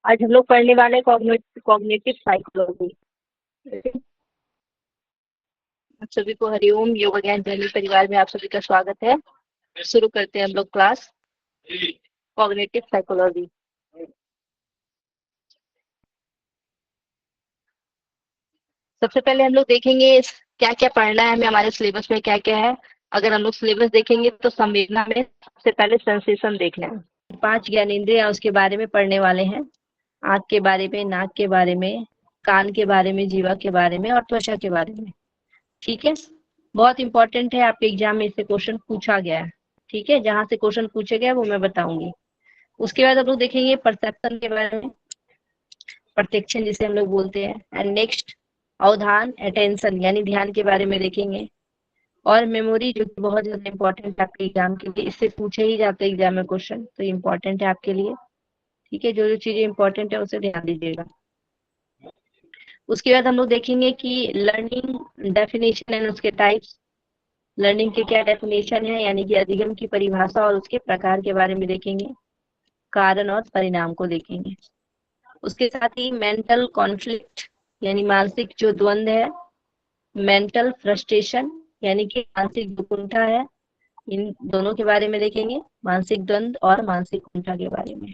आज हम लोग पढ़ने वाले कॉग्निटिव साइकोलॉजी। आप सभी को हरिओम। योगा ज्ञान जर्नी परिवार में आप सभी का स्वागत है। शुरू करते हैं हम लोग क्लास कॉग्निटिव साइकोलॉजी। सबसे पहले हम लोग देखेंगे क्या क्या पढ़ना है हमें, हमारे सिलेबस में क्या क्या है। अगर हम लोग सिलेबस देखेंगे तो संवेदना में सबसे पहले सेंसेशन देखना है। 5 ज्ञानेंद्रियां उसके बारे में पढ़ने वाले हैं। आंख के बारे में, नाक के बारे में, कान के बारे में, जीवा के बारे में और त्वचा के बारे में। ठीक है, बहुत इंपॉर्टेंट है, आपके एग्जाम में इससे क्वेश्चन पूछा गया है। ठीक है, जहां से क्वेश्चन पूछे गए वो मैं बताऊंगी। उसके बाद हम लोग देखेंगे परसेप्शन के बारे में, प्रत्यक्षण जिसे हम लोग बोलते हैं। एंड नेक्स्ट अवधान, अटेंशन यानी ध्यान के बारे में देखेंगे। और मेमोरी जो कि बहुत ज्यादा इंपॉर्टेंट है आपके एग्जाम के लिए, इससे पूछे ही जाते हैं एग्जाम में क्वेश्चन, तो इंपॉर्टेंट है आपके लिए। ठीक है, जो जो चीजें इंपॉर्टेंट है उसे ध्यान दीजिएगा। उसके बाद हम लोग देखेंगे कि लर्निंग डेफिनेशन एंड उसके टाइप्स। लर्निंग के क्या डेफिनेशन है, यानी कि अधिगम की परिभाषा और उसके प्रकार के बारे में देखेंगे। कारण और परिणाम को देखेंगे। उसके साथ ही मेंटल कॉन्फ्लिक्ट यानी मानसिक जो द्वंद्व है, मेंटल फ्रस्ट्रेशन यानी कि मानसिक जो कुंठा है, इन दोनों के बारे में देखेंगे। मानसिक द्वंद्व और मानसिक कुंठा के बारे में।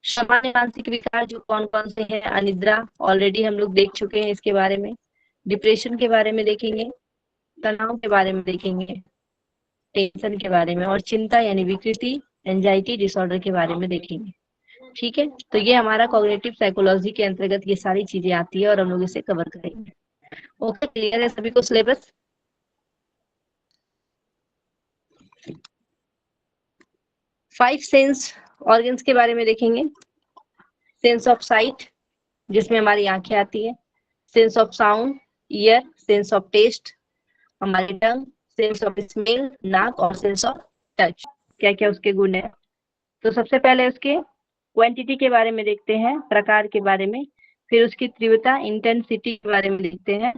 सामान्य मानसिक विकार जो कौन कौन से हैं, अनिद्रा ऑलरेडी हम लोग देख चुके हैं इसके बारे में। डिप्रेशन के बारे में देखेंगे, तनाव के बारे में देखेंगे, टेंशन के बारे में, और चिंता यानी विकृति, एंजाइटी डिसऑर्डर के बारे में देखेंगे। ठीक है, तो ये हमारा कॉग्निटिव साइकोलॉजी के अंतर्गत ये सारी चीजें आती है और हम लोग इसे कवर करेंगे। ओके, क्लियर है सभी को सिलेबस? 5 सेंस ऑर्गन्स के बारे में देखेंगे। सेंस ऑफ साइट जिसमें हमारी आंखें आती है, sense of sound ear, sense of taste हमारी टंग, सेंस ऑफ स्मेल नाक और सेंस ऑफ टच। क्या क्या उसके गुण है, तो सबसे पहले उसके क्वांटिटी के बारे में देखते हैं, प्रकार के बारे में। फिर उसकी तीव्रता इंटेंसिटी के बारे में देखते हैं।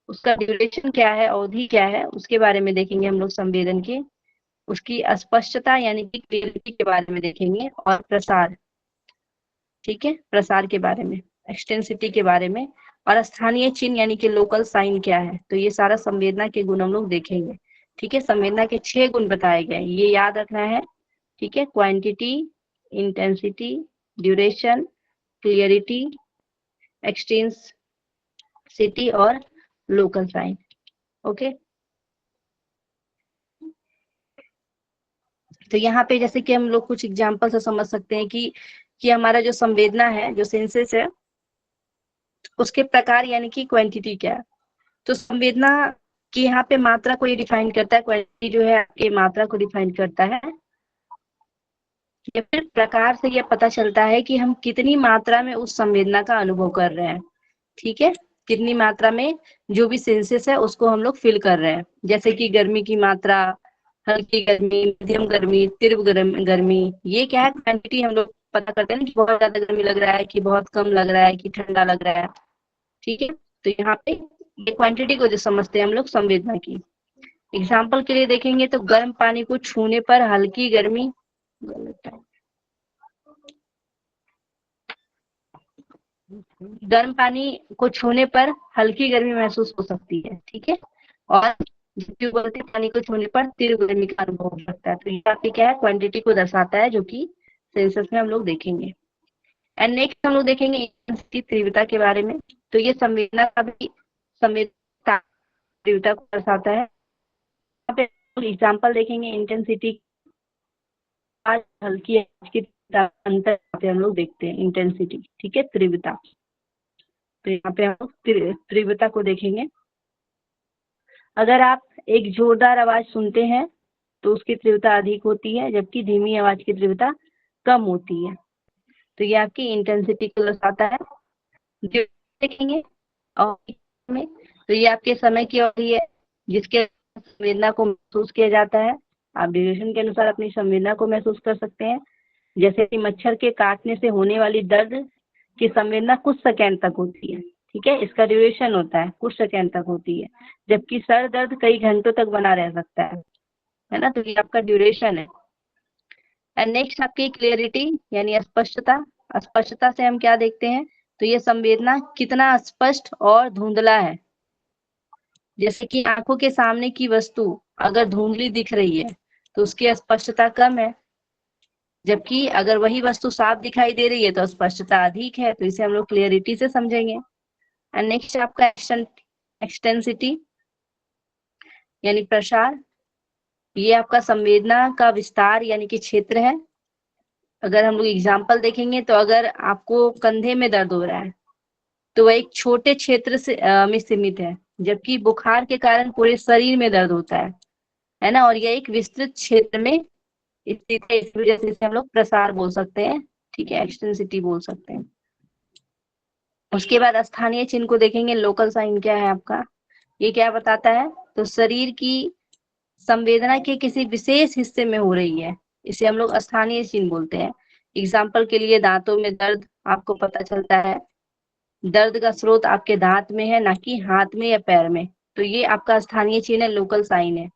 उसका ड्यूरेशन क्या है, अवधि क्या है, उसके बारे में देखेंगे हम लोग संवेदन के। उसकी अस्पष्टता यानी कि क्लियरिटी के बारे में देखेंगे। और प्रसार, ठीक है, प्रसार के बारे में, एक्सटेंसिटी के बारे में। और स्थानीय चिन्ह यानी कि लोकल साइन क्या है, तो ये सारा संवेदना के गुण हम लोग देखेंगे। ठीक है, संवेदना के 6 गुण बताए गए, ये याद रखना है। ठीक है, क्वांटिटी, इंटेंसिटी, ड्यूरेशन, क्लियरिटी, एक्सटेंसिटी और लोकल साइन। ओके, तो यहाँ पे जैसे कि हम लोग कुछ एग्जांपल से समझ सकते हैं कि हमारा जो संवेदना है, जो सेंसेस है, उसके प्रकार यानी कि क्वांटिटी क्या है। तो संवेदना की यहाँ पे मात्रा को ये डिफाइन करता है, क्वांटिटी जो है आपकी मात्रा को डिफाइन करता है। या फिर प्रकार से यह पता चलता है कि हम कितनी मात्रा में उस संवेदना का अनुभव कर रहे हैं। ठीक है, कितनी मात्रा में जो भी सेंसेस है उसको हम लोग फील कर रहे हैं। जैसे कि गर्मी की मात्रा, हल्की गर्मी, मध्यम गर्मी, तीव्र गर्मी, ये क्या है, क्वांटिटी हम लोग पता करते हैं ना, कि बहुत ज्यादा गर्मी लग रहा है, कि बहुत कम लग रहा है, कि ठंडा लग रहा है। ठीक है, तो यहाँ पे ये क्वांटिटी को जो समझते हैं हम लोग संवेदना की। एग्जाम्पल के लिए देखेंगे तो गर्म पानी को छूने पर हल्की गर्मी, गर्म पानी को छूने पर हल्की गर्मी महसूस हो सकती है। ठीक है, और उबलते पानी को छूने पर तीव्र गर्मी का अनुभव हो सकता है। तो यहाँ पे क्या है, क्वांटिटी को दर्शाता है, जो कि सेंसस में हम लोग देखेंगे। एंड नेक्स्ट हम लोग देखेंगे इंटेंसिटी, तीव्रता के बारे में। तो ये संवेदना का भी संवेदना तीव्रता को दर्शाता है। यहाँ पे एग्जाम्पल देखेंगे इंटेंसिटी, आज हल्की आज की अंतर पे हम लोग देखते हैं इंटेंसिटी। ठीक है, तीव्रता, तो यहाँ पे हम लोग तीव्रता को देखेंगे। अगर आप एक जोरदार आवाज सुनते हैं तो उसकी तीव्रता अधिक होती है, जबकि धीमी आवाज की तीव्रता कम होती है। तो ये आपकी इंटेंसिटी को दर्शाता है। देखेंगे और में, तो ये आपके समय की अवधि है जिसके संवेदना को महसूस किया जाता है। आप ड्यूरेशन के अनुसार अपनी संवेदना को महसूस कर सकते हैं। जैसे कि मच्छर के काटने से होने वाली दर्द की संवेदना कुछ सेकंड तक होती है। ठीक है, इसका ड्यूरेशन होता है, कुछ सेकंड तक होती है, जबकि सर दर्द कई घंटों तक बना रह सकता है ना, तो ये आपका ड्यूरेशन है। एंड नेक्स्ट आपकी क्लियरिटी यानी स्पष्टता। अस्पष्टता से हम क्या देखते हैं, तो ये संवेदना कितना स्पष्ट और धुंधला है। जैसे कि आंखों के सामने की वस्तु अगर धुंधली दिख रही है तो उसकी स्पष्टता कम है, जबकि अगर वही वस्तु साफ दिखाई दे रही है तो स्पष्टता अधिक है। तो इसे हम लोग क्लियरिटी से समझेंगे। एंड नेक्स्ट आपका एक्सटेंसिटी यानी प्रसार। ये आपका संवेदना का विस्तार यानी कि क्षेत्र है। अगर हम लोग एग्जाम्पल देखेंगे तो अगर आपको कंधे में दर्द हो रहा है तो वह एक छोटे क्षेत्र से में सीमित है, जबकि बुखार के कारण पूरे शरीर में दर्द होता है ना, और यह एक विस्तृत क्षेत्र में स्थित है। इस वजह से इसे हम लोग प्रसार बोल सकते हैं, ठीक है, एक्सटेंसिटी बोल सकते हैं। उसके बाद स्थानीय चिन्ह को देखेंगे। लोकल साइन क्या है आपका, ये क्या बताता है, तो शरीर की संवेदना के किसी विशेष हिस्से में हो रही है, इसे हम लोग स्थानीय चिन्ह बोलते हैं। एग्जाम्पल के लिए दांतों में दर्द आपको पता चलता है, दर्द का स्रोत आपके दांत में है, ना कि हाथ में या पैर में, तो ये आपका स्थानीय चिन्ह है, लोकल साइन है।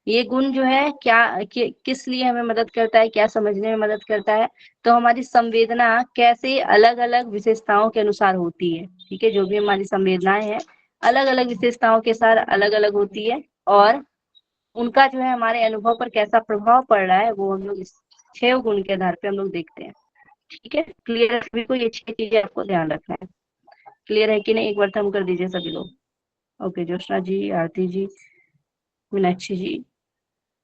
ये गुण जो है किस लिए हमें मदद करता है, क्या समझने में मदद करता है, तो हमारी संवेदना कैसे अलग अलग विशेषताओं के अनुसार होती है, ठीक है, जो भी हमारी संवेदनाएं हैं अलग अलग विशेषताओं के साथ अलग अलग होती है, और उनका जो है हमारे अनुभव पर कैसा प्रभाव पड़ रहा है वो हम लोग इस 6 गुण के आधार पे हम लोग देखते हैं। ठीक है, क्लियर है सभी को, ये 6 चीजें आपको ध्यान रखना है। क्लियर है कि नहीं, एक बार थम कर दीजिए सभी लोग। ओके, ज्योत्सना जी, आरती जी, मीनाक्षी जी,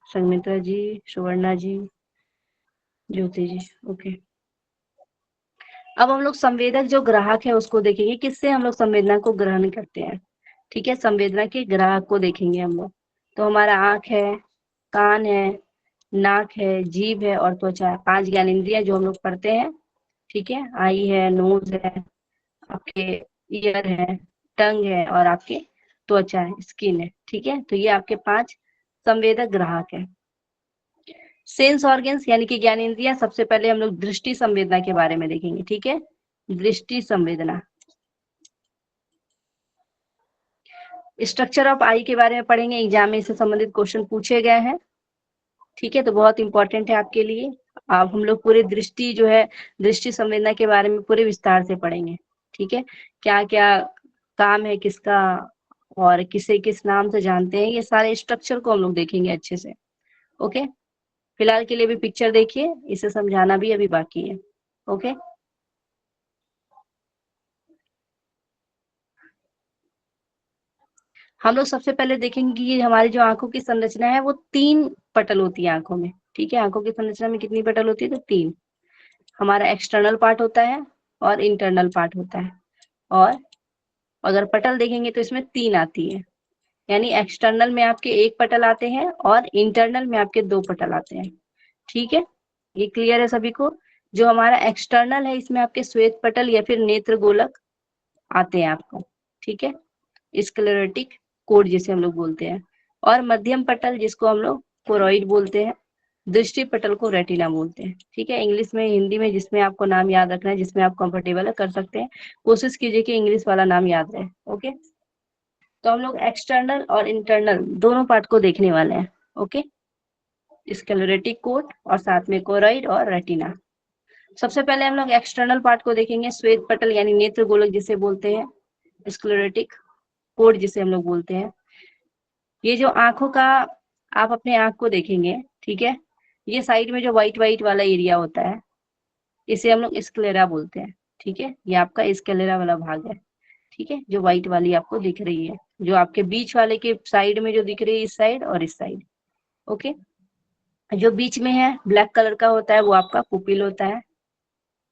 संगमित्रा जी, सुवर्णा जी, ज्योति जी। ओके, अब हम लोग संवेदक जो ग्राहक है उसको देखेंगे, किससे हम लोग संवेदना को ग्रहण करते हैं। ठीक है, संवेदना के ग्राहक को देखेंगे हम लोग। तो हमारा आंख है, कान है, नाक है, जीभ है और त्वचा है। 5 ज्ञानेंद्रियां जो हम लोग पढ़ते हैं। ठीक है, आई है, नोज है, आपके ईयर है, टंग है और आपके त्वचा है, स्किन है। ठीक है, तो ये आपके 5 संवेदक ग्राहक है। सेंस ऑर्गन्स यानी कि ज्ञानेंद्रियां, सबसे पहले हम लोग दृष्टि संवेदना के बारे में देखेंगे। ठीक है, दृष्टि संवेदना। स्ट्रक्चर ऑफ आई के बारे में पढ़ेंगे, एग्जाम में इससे संबंधित क्वेश्चन पूछे गए हैं। ठीक है, तो बहुत इंपॉर्टेंट है आपके लिए। अब हम लोग पूरे दृष्टि जो है, दृष्टि संवेदना के बारे में पूरे विस्तार से पढ़ेंगे। ठीक है, क्या क्या काम है किसका और किसे किस नाम से जानते हैं, ये सारे स्ट्रक्चर को हम लोग देखेंगे अच्छे से। ओके, फिलहाल के लिए भी पिक्चर देखिए, इसे समझाना भी अभी बाकी है। ओके, हम लोग सबसे पहले देखेंगे कि हमारी जो आंखों की संरचना है वो 3 पटल होती है आंखों में। ठीक है, आंखों की संरचना में कितनी पटल होती है, तो 3। हमारा एक्सटर्नल पार्ट होता है और इंटरनल पार्ट होता है, और अगर पटल देखेंगे तो इसमें 3 आती है, यानी एक्सटर्नल में आपके 1 पटल आते हैं और इंटरनल में आपके 2 पटल आते हैं। ठीक है, ये क्लियर है सभी को। जो हमारा एक्सटर्नल है इसमें आपके श्वेत पटल या फिर नेत्र गोलक आते हैं आपको। ठीक है, स्क्लेरोटिक कोड जिसे हम लोग बोलते हैं, और मध्यम पटल जिसको हम लोग कोरोइड बोलते हैं, दृष्टि पटल को रेटिना बोलते हैं। ठीक है, इंग्लिश में, हिंदी में जिसमें आपको नाम याद रखना है, जिसमें आप कंफर्टेबल है कर सकते हैं, कोशिश कीजिए कि इंग्लिश वाला नाम याद रहे। ओके, तो हम लोग एक्सटर्नल और इंटरनल दोनों पार्ट को देखने वाले हैं। ओके, स्क्लेरोटिक कोड और साथ में कोरोइड और रेटिना। सबसे पहले हम लोग एक्सटर्नल पार्ट को देखेंगे, श्वेत पटल यानी नेत्र गोलक जिसे बोलते हैं, स्क्लेरोटिक कोड जिसे हम लोग बोलते हैं। ये जो आंखों का, आप अपने आंख को देखेंगे, ठीक है, ये साइड में जो व्हाइट व्हाइट वाला एरिया होता है इसे हम लोग स्क्लेरा बोलते हैं। ठीक है, ये आपका स्क्लेरा वाला भाग है। ठीक है, जो व्हाइट वाली आपको दिख रही है, जो आपके बीच वाले के साइड में जो दिख रही है, इस साइड और इस साइड। ओके, जो बीच में है ब्लैक कलर का होता है वो आपका पुपिल होता है।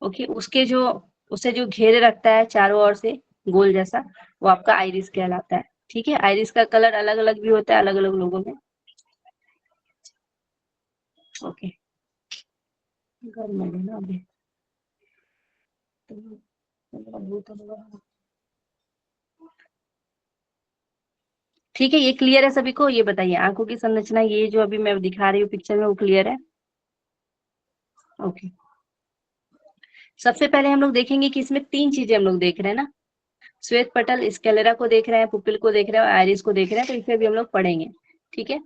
ओके, उसके जो, उसे जो घेरे रखता है चारों ओर से गोल जैसा, वो आपका आइरिस कहलाता है। ठीक है, आइरिस का कलर अलग अलग भी होता है अलग अलग लोगों में। ओके, घर में लेना अभी ठीक है, ये क्लियर है सभी को। ये बताइए, आंखों की संरचना ये जो अभी मैं दिखा रही हूँ पिक्चर में, वो क्लियर है। ओके, सबसे पहले हम लोग देखेंगे कि इसमें 3 चीजें हम लोग देख रहे हैं ना, श्वेत पटल, स्क्लेरा को देख रहे हैं, पुपिल को देख रहे हैं और आइरिस को देख रहे हैं, तो इसे भी हम लोग पढ़ेंगे। ठीक है,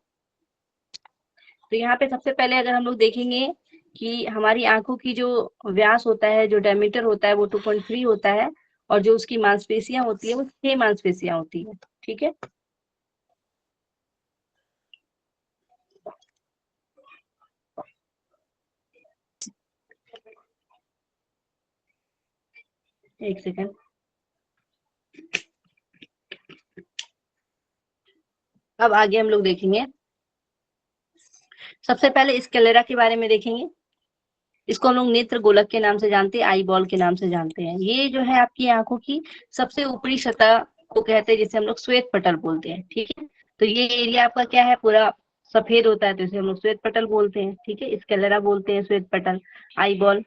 तो यहाँ पे सबसे पहले अगर हम लोग देखेंगे कि हमारी आंखों की जो व्यास होता है, जो डायमीटर होता है, वो 2.3 होता है, और जो उसकी मांसपेशियां होती है वो 6 मांसपेशियां होती है। ठीक है, एक सेकंड। अब आगे हम लोग देखेंगे, सबसे पहले स्क्लेरा के बारे में देखेंगे। इसको हम लोग नेत्र गोलक के नाम से जानते हैं, आई बॉल के नाम से जानते हैं। ये जो है आपकी आंखों की सबसे ऊपरी सतह को कहते हैं, जिसे हम लोग श्वेत पटल बोलते हैं। ठीक है, तो ये एरिया आपका क्या है, पूरा सफेद होता है, तो इसे हम लोग श्वेत पटल बोलते हैं। ठीक है, स्क्लेरा बोलते हैं, श्वेत पटल, आई बॉल।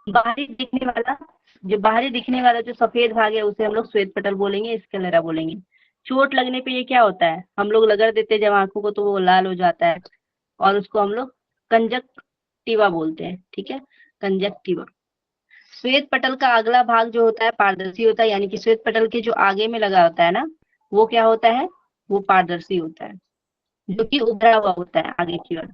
बाहरी दिखने वाला, जो बाहरी दिखने वाला जो सफेद भाग है, उसे हम लोग श्वेत पटल बोलेंगे, स्क्लेरा बोलेंगे। चोट लगने पे ये क्या होता है, हम लोग रगड़ देते हैं जब आंखों को, तो वो लाल हो जाता है, और उसको हम लोग कंजक्टिवा बोलते हैं। ठीक है, कंजक्टिवा। श्वेत पटल का अगला भाग जो होता है पारदर्शी होता है, यानी कि श्वेत पटल के जो आगे में लगा होता है ना, वो क्या होता है, वो पारदर्शी होता है, जो कि उभरा हुआ होता है आगे की ओर।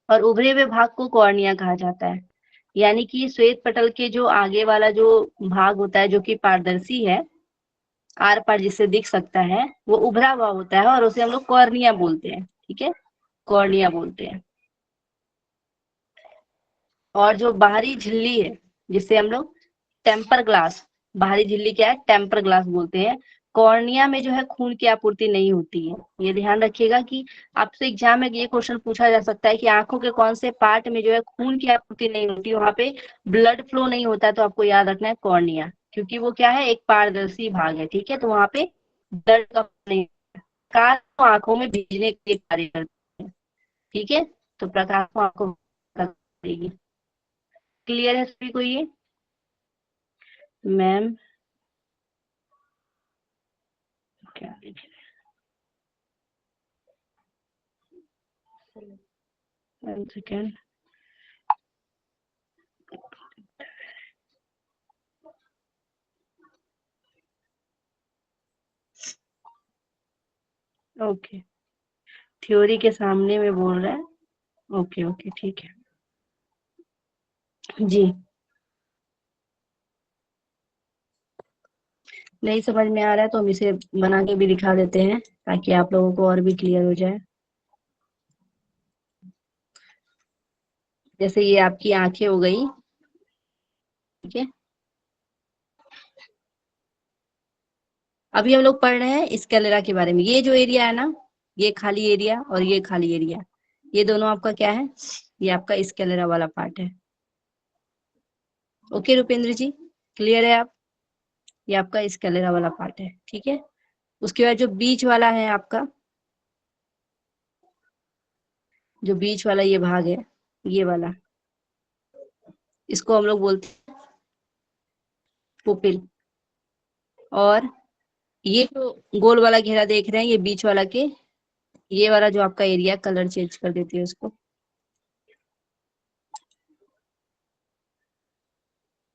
और उभरे हुए भाग को कॉर्निया कहा जाता है। यानी कि श्वेत पटल के जो आगे वाला जो भाग होता है, जो कि पारदर्शी है, आर पार जिससे दिख सकता है, वो उभरा हुआ होता है, और उसे हम लोग कॉर्निया बोलते हैं। ठीक है, कॉर्निया बोलते हैं। और जो बाहरी झिल्ली है, जिसे हम लोग टेम्पर ग्लास, बाहरी झिल्ली क्या है, टेम्पर ग्लास बोलते हैं। कॉर्निया में जो है खून की आपूर्ति नहीं होती है। ये ध्यान रखिएगा कि आपसे एग्जाम में ये क्वेश्चन पूछा जा सकता है कि आंखों के कौन से पार्ट में जो है खून की आपूर्ति नहीं होती, वहां पे ब्लड फ्लो नहीं होता है, तो आपको याद रखना है कॉर्निया, क्योंकि वो क्या है, एक पारदर्शी भाग है। ठीक है, तो वहां पे ब्लड का नहीं, प्रकाश को आंखों में भेजने के लिए कार्य करते हैं। ठीक है, तो प्रकाश को आंखों में करेगी। क्लियर है सभी को ये? मैम क्या लिख रहे हैं, सेकेंड। ओके, थ्योरी के सामने में बोल रहा है। ओके ओके, ठीक है जी। नहीं समझ में आ रहा है तो हम इसे बना के भी दिखा देते हैं, ताकि आप लोगों को और भी क्लियर हो जाए। जैसे ये आपकी आंखें हो गई। ठीक है, अभी हम लोग पढ़ रहे हैं स्क्लेरा के बारे में। ये जो एरिया है ना, ये खाली एरिया और ये खाली एरिया, ये दोनों आपका क्या है, ये आपका स्क्लेरा वाला पार्ट है। ओके रुपेंद्र जी, क्लियर है आप? ये आपका स्क्लेरा वाला पार्ट है। ठीक है, उसके बाद जो बीच वाला है आपका, जो बीच वाला ये भाग है, ये वाला, इसको हम लोग बोलते हैं पुपिल। और ये जो गोल वाला घेरा देख रहे हैं, ये बीच वाला के, ये वाला जो आपका एरिया, कलर चेंज कर देती है उसको,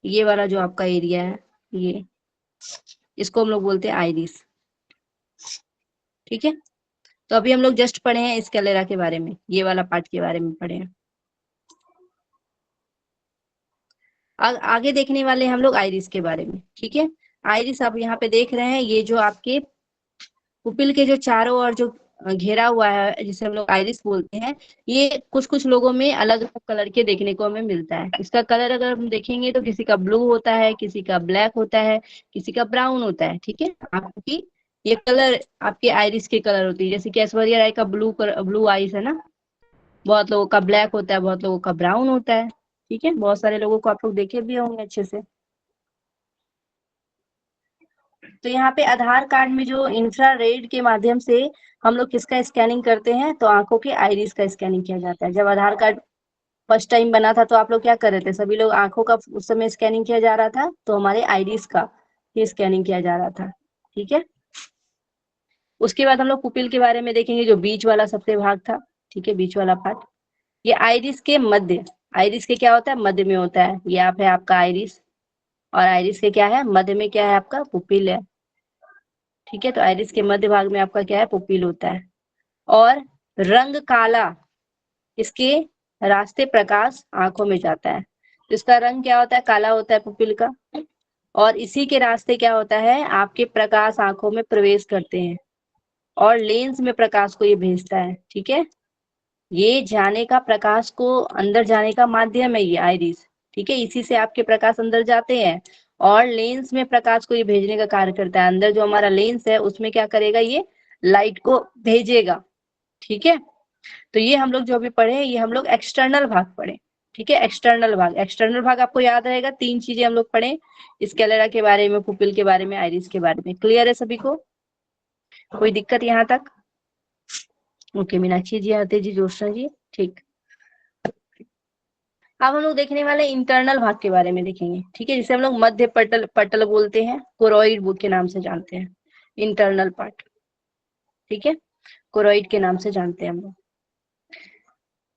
ये वाला जो आपका एरिया है, ये, इसको हम लोग बोलते हैं आइरिस। ठीक है, तो अभी हम लोग जस्ट पढ़े हैं स्क्लेरा के बारे में, ये वाला पार्ट के बारे में पढ़े हैं। आगे देखने वाले हम लोग आइरिस के बारे में। ठीक है, आइरिस आप यहाँ पे देख रहे हैं, ये जो आपके पुपिल के जो चारों ओर जो घेरा हुआ है, जिसे हम लोग आइरिस बोलते हैं, ये कुछ कुछ लोगों में अलग अलग कलर के देखने को हमें मिलता है। इसका कलर अगर हम देखेंगे तो किसी का ब्लू होता है, किसी का ब्लैक होता है, किसी का ब्राउन होता है। ठीक है, आपकी ये कलर आपके आइरिस के कलर होती है। जैसे कि ऐश्वर्या राय का ब्लू आइस है ना, बहुत लोगों का ब्लैक होता है, बहुत लोगों का ब्राउन होता है। ठीक है, बहुत सारे लोगों को आप लोग देखे भी होंगे अच्छे से। तो यहाँ पे आधार कार्ड में जो इंफ्रारेड के माध्यम से हम लोग किसका स्कैनिंग करते हैं, तो आंखों के आइरिस का स्कैनिंग किया जाता है। जब आधार कार्ड फर्स्ट टाइम बना था, तो आप लोग क्या कर रहे थे, सभी लोग आंखों का उस समय स्कैनिंग किया जा रहा था, तो हमारे आइरिस का ही स्कैनिंग किया जा रहा था। ठीक है, उसके बाद हम लोग पुपिल के बारे में देखेंगे, जो बीच वाला सबसे भाग था। ठीक है, बीच वाला पार्ट, ये आइरिस के मध्य, आइरिस के क्या होता है, मध्य में होता है। ये आप है आपका आइरिस, और आइरिस के क्या है, मध्य में क्या है, आपका पुपिल है। ठीक है, तो आइरिस के मध्य भाग में आपका क्या है, पुपिल होता है। और रंग काला इसके रास्ते प्रकाश आंखों में जाता है। तो इसका रंग क्या होता है? काला होता है पुपिल का। और इसी के रास्ते क्या होता है? आपके प्रकाश आंखों में प्रवेश करते हैं और लेंस में प्रकाश को ये भेजता है। ठीक है, ये जाने का, प्रकाश को अंदर जाने का माध्यम है ये आइरिस। ठीक है, इसी से आपके प्रकाश अंदर जाते हैं और लेंस में प्रकाश को ये भेजने का कार्य करता है। अंदर जो हमारा लेंस है उसमें क्या करेगा? ये लाइट को भेजेगा। ठीक है, तो ये हम लोग जो अभी पढ़े, ये हम लोग एक्सटर्नल भाग पढ़े। ठीक है, एक्सटर्नल भाग। एक्सटर्नल भाग आपको याद रहेगा, 3 चीजें हम लोग पढ़े, स्केलेरा के बारे में, पुपिल के बारे में, आइरिस के बारे में। क्लियर है सभी को? कोई दिक्कत यहाँ तक? ओके, मीनाक्षी जी, आते जी, जोशना जी, ठीक। अब हम लोग देखने वाले इंटरनल भाग के बारे में देखेंगे। ठीक है, जिसे हम लोग मध्य पटल पटल बोलते हैं, कोरोइड बुक के नाम से जानते हैं, इंटरनल पार्ट। ठीक है, कोरोइड के नाम से जानते हैं हम लोग।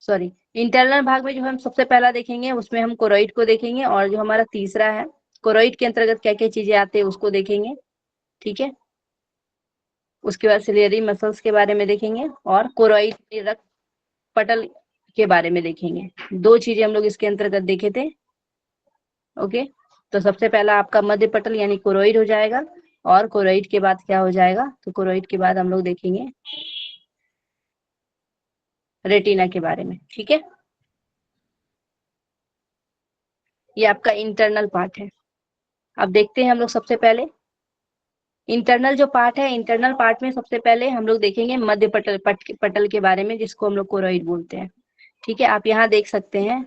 सॉरी, इंटरनल भाग में जो हम सबसे पहला देखेंगे उसमें हम कोरोइड को देखेंगे, और जो हमारा तीसरा है, कोरोइड के अंतर्गत क्या क्या चीजें आती है उसको देखेंगे। ठीक है, उसके बाद सिलियरी मसल्स के बारे में देखेंगे और कोरोइड रक्त पटल के बारे में देखेंगे। 2 चीजें हम लोग इसके अंतर्गत देखे थे। ओके, तो सबसे पहला आपका मध्य पटल यानी कोरोइड हो जाएगा, और कोरोइड के बाद क्या हो जाएगा? तो कोरोइड के बाद हम लोग देखेंगे रेटिना के बारे में। ठीक है, ये आपका इंटरनल पार्ट है। अब देखते हैं हम लोग सबसे पहले इंटरनल जो पार्ट है। इंटरनल पार्ट में सबसे पहले हम लोग देखेंगे मध्य पटल के बारे में, जिसको हम लोग कोरोइड बोलते हैं। ठीक है, आप यहाँ देख सकते हैं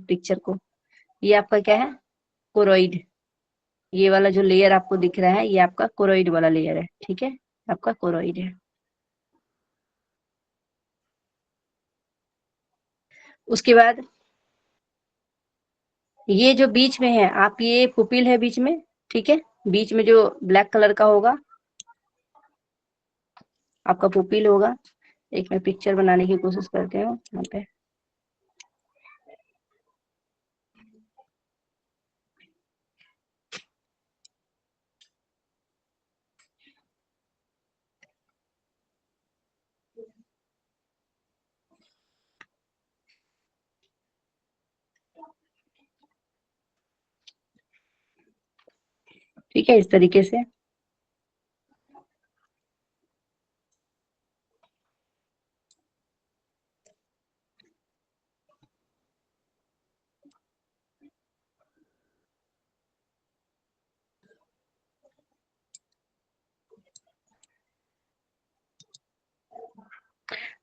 पिक्चर को, ये आपका क्या है? कोरोइड। ये वाला जो लेयर आपको दिख रहा है, ये आपका कोरोइड वाला लेयर है। ठीक है, आपका कोरोइड है। उसके बाद ये जो बीच में है, आप ये पुपिल है बीच में। ठीक है, बीच में जो ब्लैक कलर का होगा आपका पुपिल होगा। एक मैं पिक्चर बनाने की कोशिश करते हूँ यहाँ पे। ठीक है, इस तरीके से।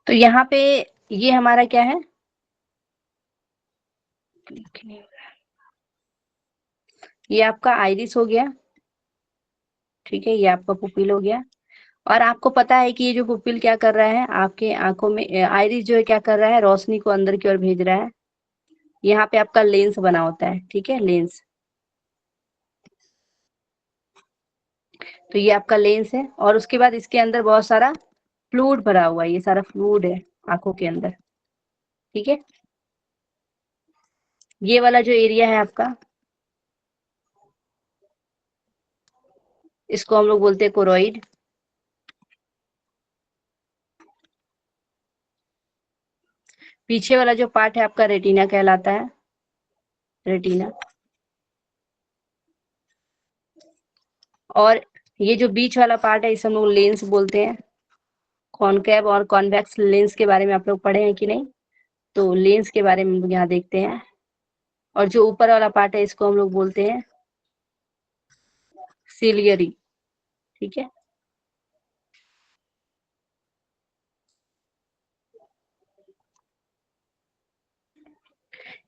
तो यहाँ पे ये हमारा क्या है? ये आपका आइरिस हो गया। ठीक है, ये आपका पुपिल हो गया। और आपको पता है कि ये जो पुपिल क्या कर रहा है? आपके आंखों में आइरिस जो है क्या कर रहा है? रोशनी को अंदर की ओर भेज रहा है। यहाँ पे आपका लेंस बना होता है। ठीक है, लेंस। तो ये आपका लेंस है, और उसके बाद इसके अंदर बहुत सारा फ्लूइड भरा हुआ है। ये सारा फ्लूइड है आंखों के अंदर। ठीक है, ये वाला जो एरिया है आपका, इसको हम लोग बोलते हैं कोरोइड। पीछे वाला जो पार्ट है आपका रेटिना कहलाता है, रेटिना। और ये जो बीच वाला पार्ट है इसे हम लोग लेंस बोलते हैं। कॉनकेव और कॉन्वेक्स लेंस के बारे में आप लोग पढ़े हैं कि नहीं? तो लेंस के बारे में हम लोग यहाँ देखते हैं। और जो ऊपर वाला पार्ट है इसको हम लोग बोलते हैं सिलियरी। ठीक है,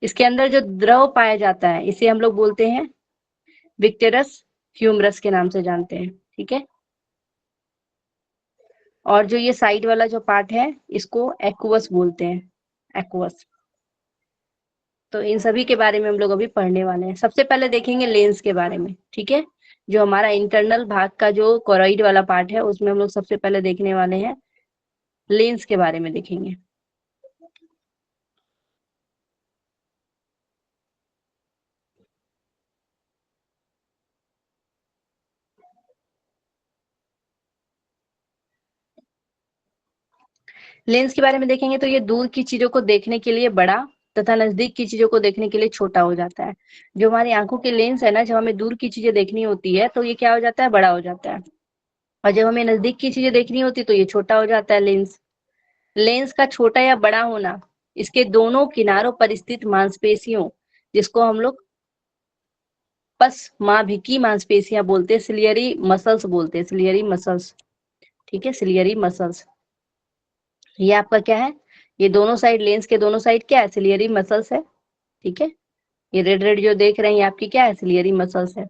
इसके अंदर जो द्रव पाया जाता है इसे हम लोग बोलते हैं विक्टेरस ह्यूमरस के नाम से जानते हैं। ठीक है, और जो ये साइड वाला जो पार्ट है इसको एक्वस बोलते हैं, एक्वस। तो इन सभी के बारे में हम लोग अभी पढ़ने वाले हैं। सबसे पहले देखेंगे लेंस के बारे में। ठीक है, जो हमारा इंटरनल भाग का जो कोरोइड वाला पार्ट है उसमें हम लोग सबसे पहले देखने वाले हैं लेंस के बारे में देखेंगे। लेंस के बारे में देखेंगे तो ये दूर की चीजों को देखने के लिए बड़ा तथा नजदीक की चीजों को देखने के लिए छोटा हो जाता है। जो हमारी आंखों के लेंस है ना, जब हमें दूर की चीजें देखनी होती है तो ये क्या हो जाता है, बड़ा हो जाता है, और जब हमें नजदीक की चीजें देखनी होती है तो ये छोटा हो जाता है लेंस। लेंस का छोटा या बड़ा होना इसके दोनों किनारों पर स्थित मांसपेशियों, जिसको हम लोग पश्चमाभिकी मांसपेशियां बोलते हैं, सिलियरी मसल्स बोलते हैं, सिलियरी मसल्स। ठीक है, सिलियरी मसल्स। ये आपका क्या है, ये दोनों साइड, लेंस के दोनों साइड क्या है, सिलियरी मसल्स है। ठीक है, ये रेड रेड जो देख रहे हैं ये आपकी क्या है, सिलियरी मसल्स है।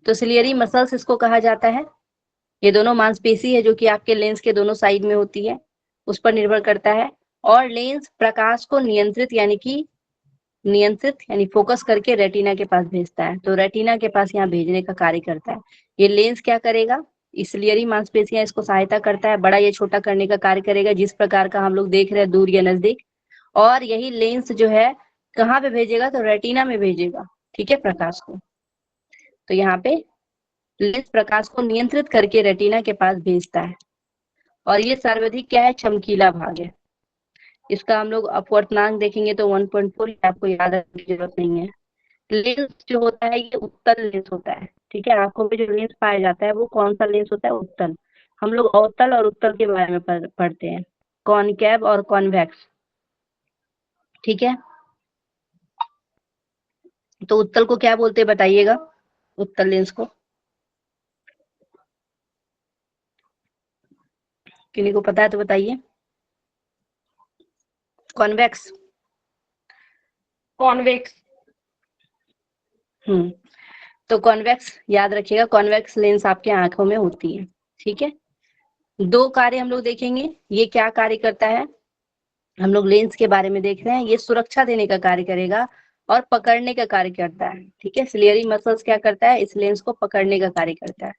तो सिलियरी मसल्स इसको कहा जाता है। ये दोनों मांसपेशी है जो कि आपके लेंस के दोनों साइड में होती है, उस पर निर्भर करता है। और लेंस प्रकाश को नियंत्रित यानी फोकस करके रेटिना के पास भेजता है। तो रेटिना के पास यहाँ भेजने का कार्य करता है। ये लेंस क्या करेगा, इसलिए मांसपेशियां इसको सहायता करता है, बड़ा या छोटा करने का कार्य करेगा, जिस प्रकार का हम लोग देख रहे हैं दूर या नजदीक। और यही लेंस जो है कहाँ पे भेजेगा, तो रेटिना में भेजेगा। ठीक है, प्रकाश को। तो यहाँ पे लेंस प्रकाश को नियंत्रित करके रेटिना के पास भेजता है। और ये सर्वाधिक क्या है, चमकीला भाग है। इसका हम लोग अपवर्तनांक देखेंगे तो 1.4, आपको याद रखने की जरूरत नहीं है। लेंस जो होता है ये उत्तल लेंस होता है। ठीक है, आंखों में जो लेंस पाया जाता है वो कौन सा लेंस होता है, उत्तल। हम लोग अवतल और उत्तल के बारे में पढ़ते हैं, कॉनकेव और कॉन्वेक्स। ठीक है, तो उत्तल को क्या बोलते हैं बताइएगा, उत्तल लेंस को किन्हीं को पता है तो बताइए। Convex, convex. तो कॉन्वेक्स याद रखिएगा, कॉन्वेक्स लेंस आपके आंखों में होती है। ठीक है, दो कार्य हम लोग देखेंगे। ये क्या कार्य करता है, हम लोग लेंस के बारे में देख रहे हैं। ये सुरक्षा देने का कार्य करेगा और पकड़ने का कार्य करता है। ठीक है, सिलियरी मसल्स क्या करता है, इस लेंस को पकड़ने का कार्य करता है।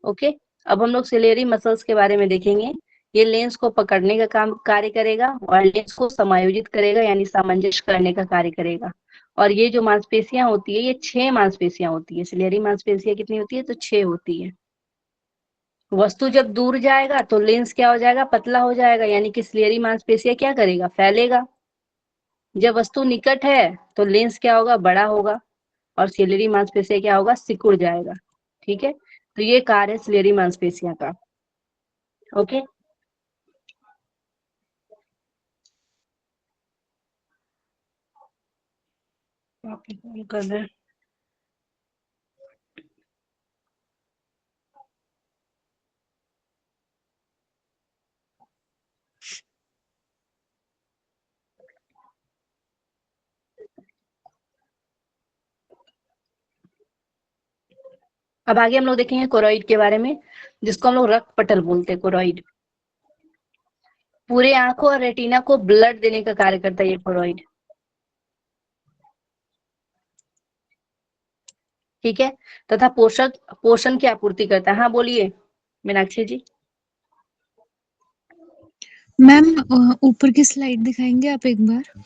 ओके, अब हम लोग सिलियरी मसल्स के बारे में देखेंगे। ये लेंस को पकड़ने का काम कार्य करेगा और लेंस को समायोजित करेगा यानी सामंजस्य करने का कार्य करेगा। और ये जो मांसपेशियां होती है ये 6 मांसपेशियां होती है। सिलियरी मांसपेशियां कितनी होती है, तो 6 होती है। वस्तु जब दूर जाएगा तो लेंस क्या हो जाएगा, पतला हो जाएगा, यानी कि सिलियरी मांसपेशियां क्या करेगा, फैलेगा। जब वस्तु निकट है तो लेंस क्या होगा, बड़ा होगा, और सिलियरी मांसपेशियां क्या होगा, सिकुड़ जाएगा। ठीक है, तो ये कार्य है सिलियरी मांसपेशियां का। ओके, कर रहे हैं। अब आगे हम लोग देखेंगे कोरॉइड के बारे में, जिसको हम लोग रक्त पटल बोलते हैं, कोरॉइड। पूरे आंखों और रेटिना को ब्लड देने का कार्य करता है ये कोरॉइड। ठीक है, तथा पोषण की आपूर्ति करता है। हाँ बोलिए मीनाक्षी जी। मैम ऊपर की स्लाइड दिखाएंगे आप एक बार।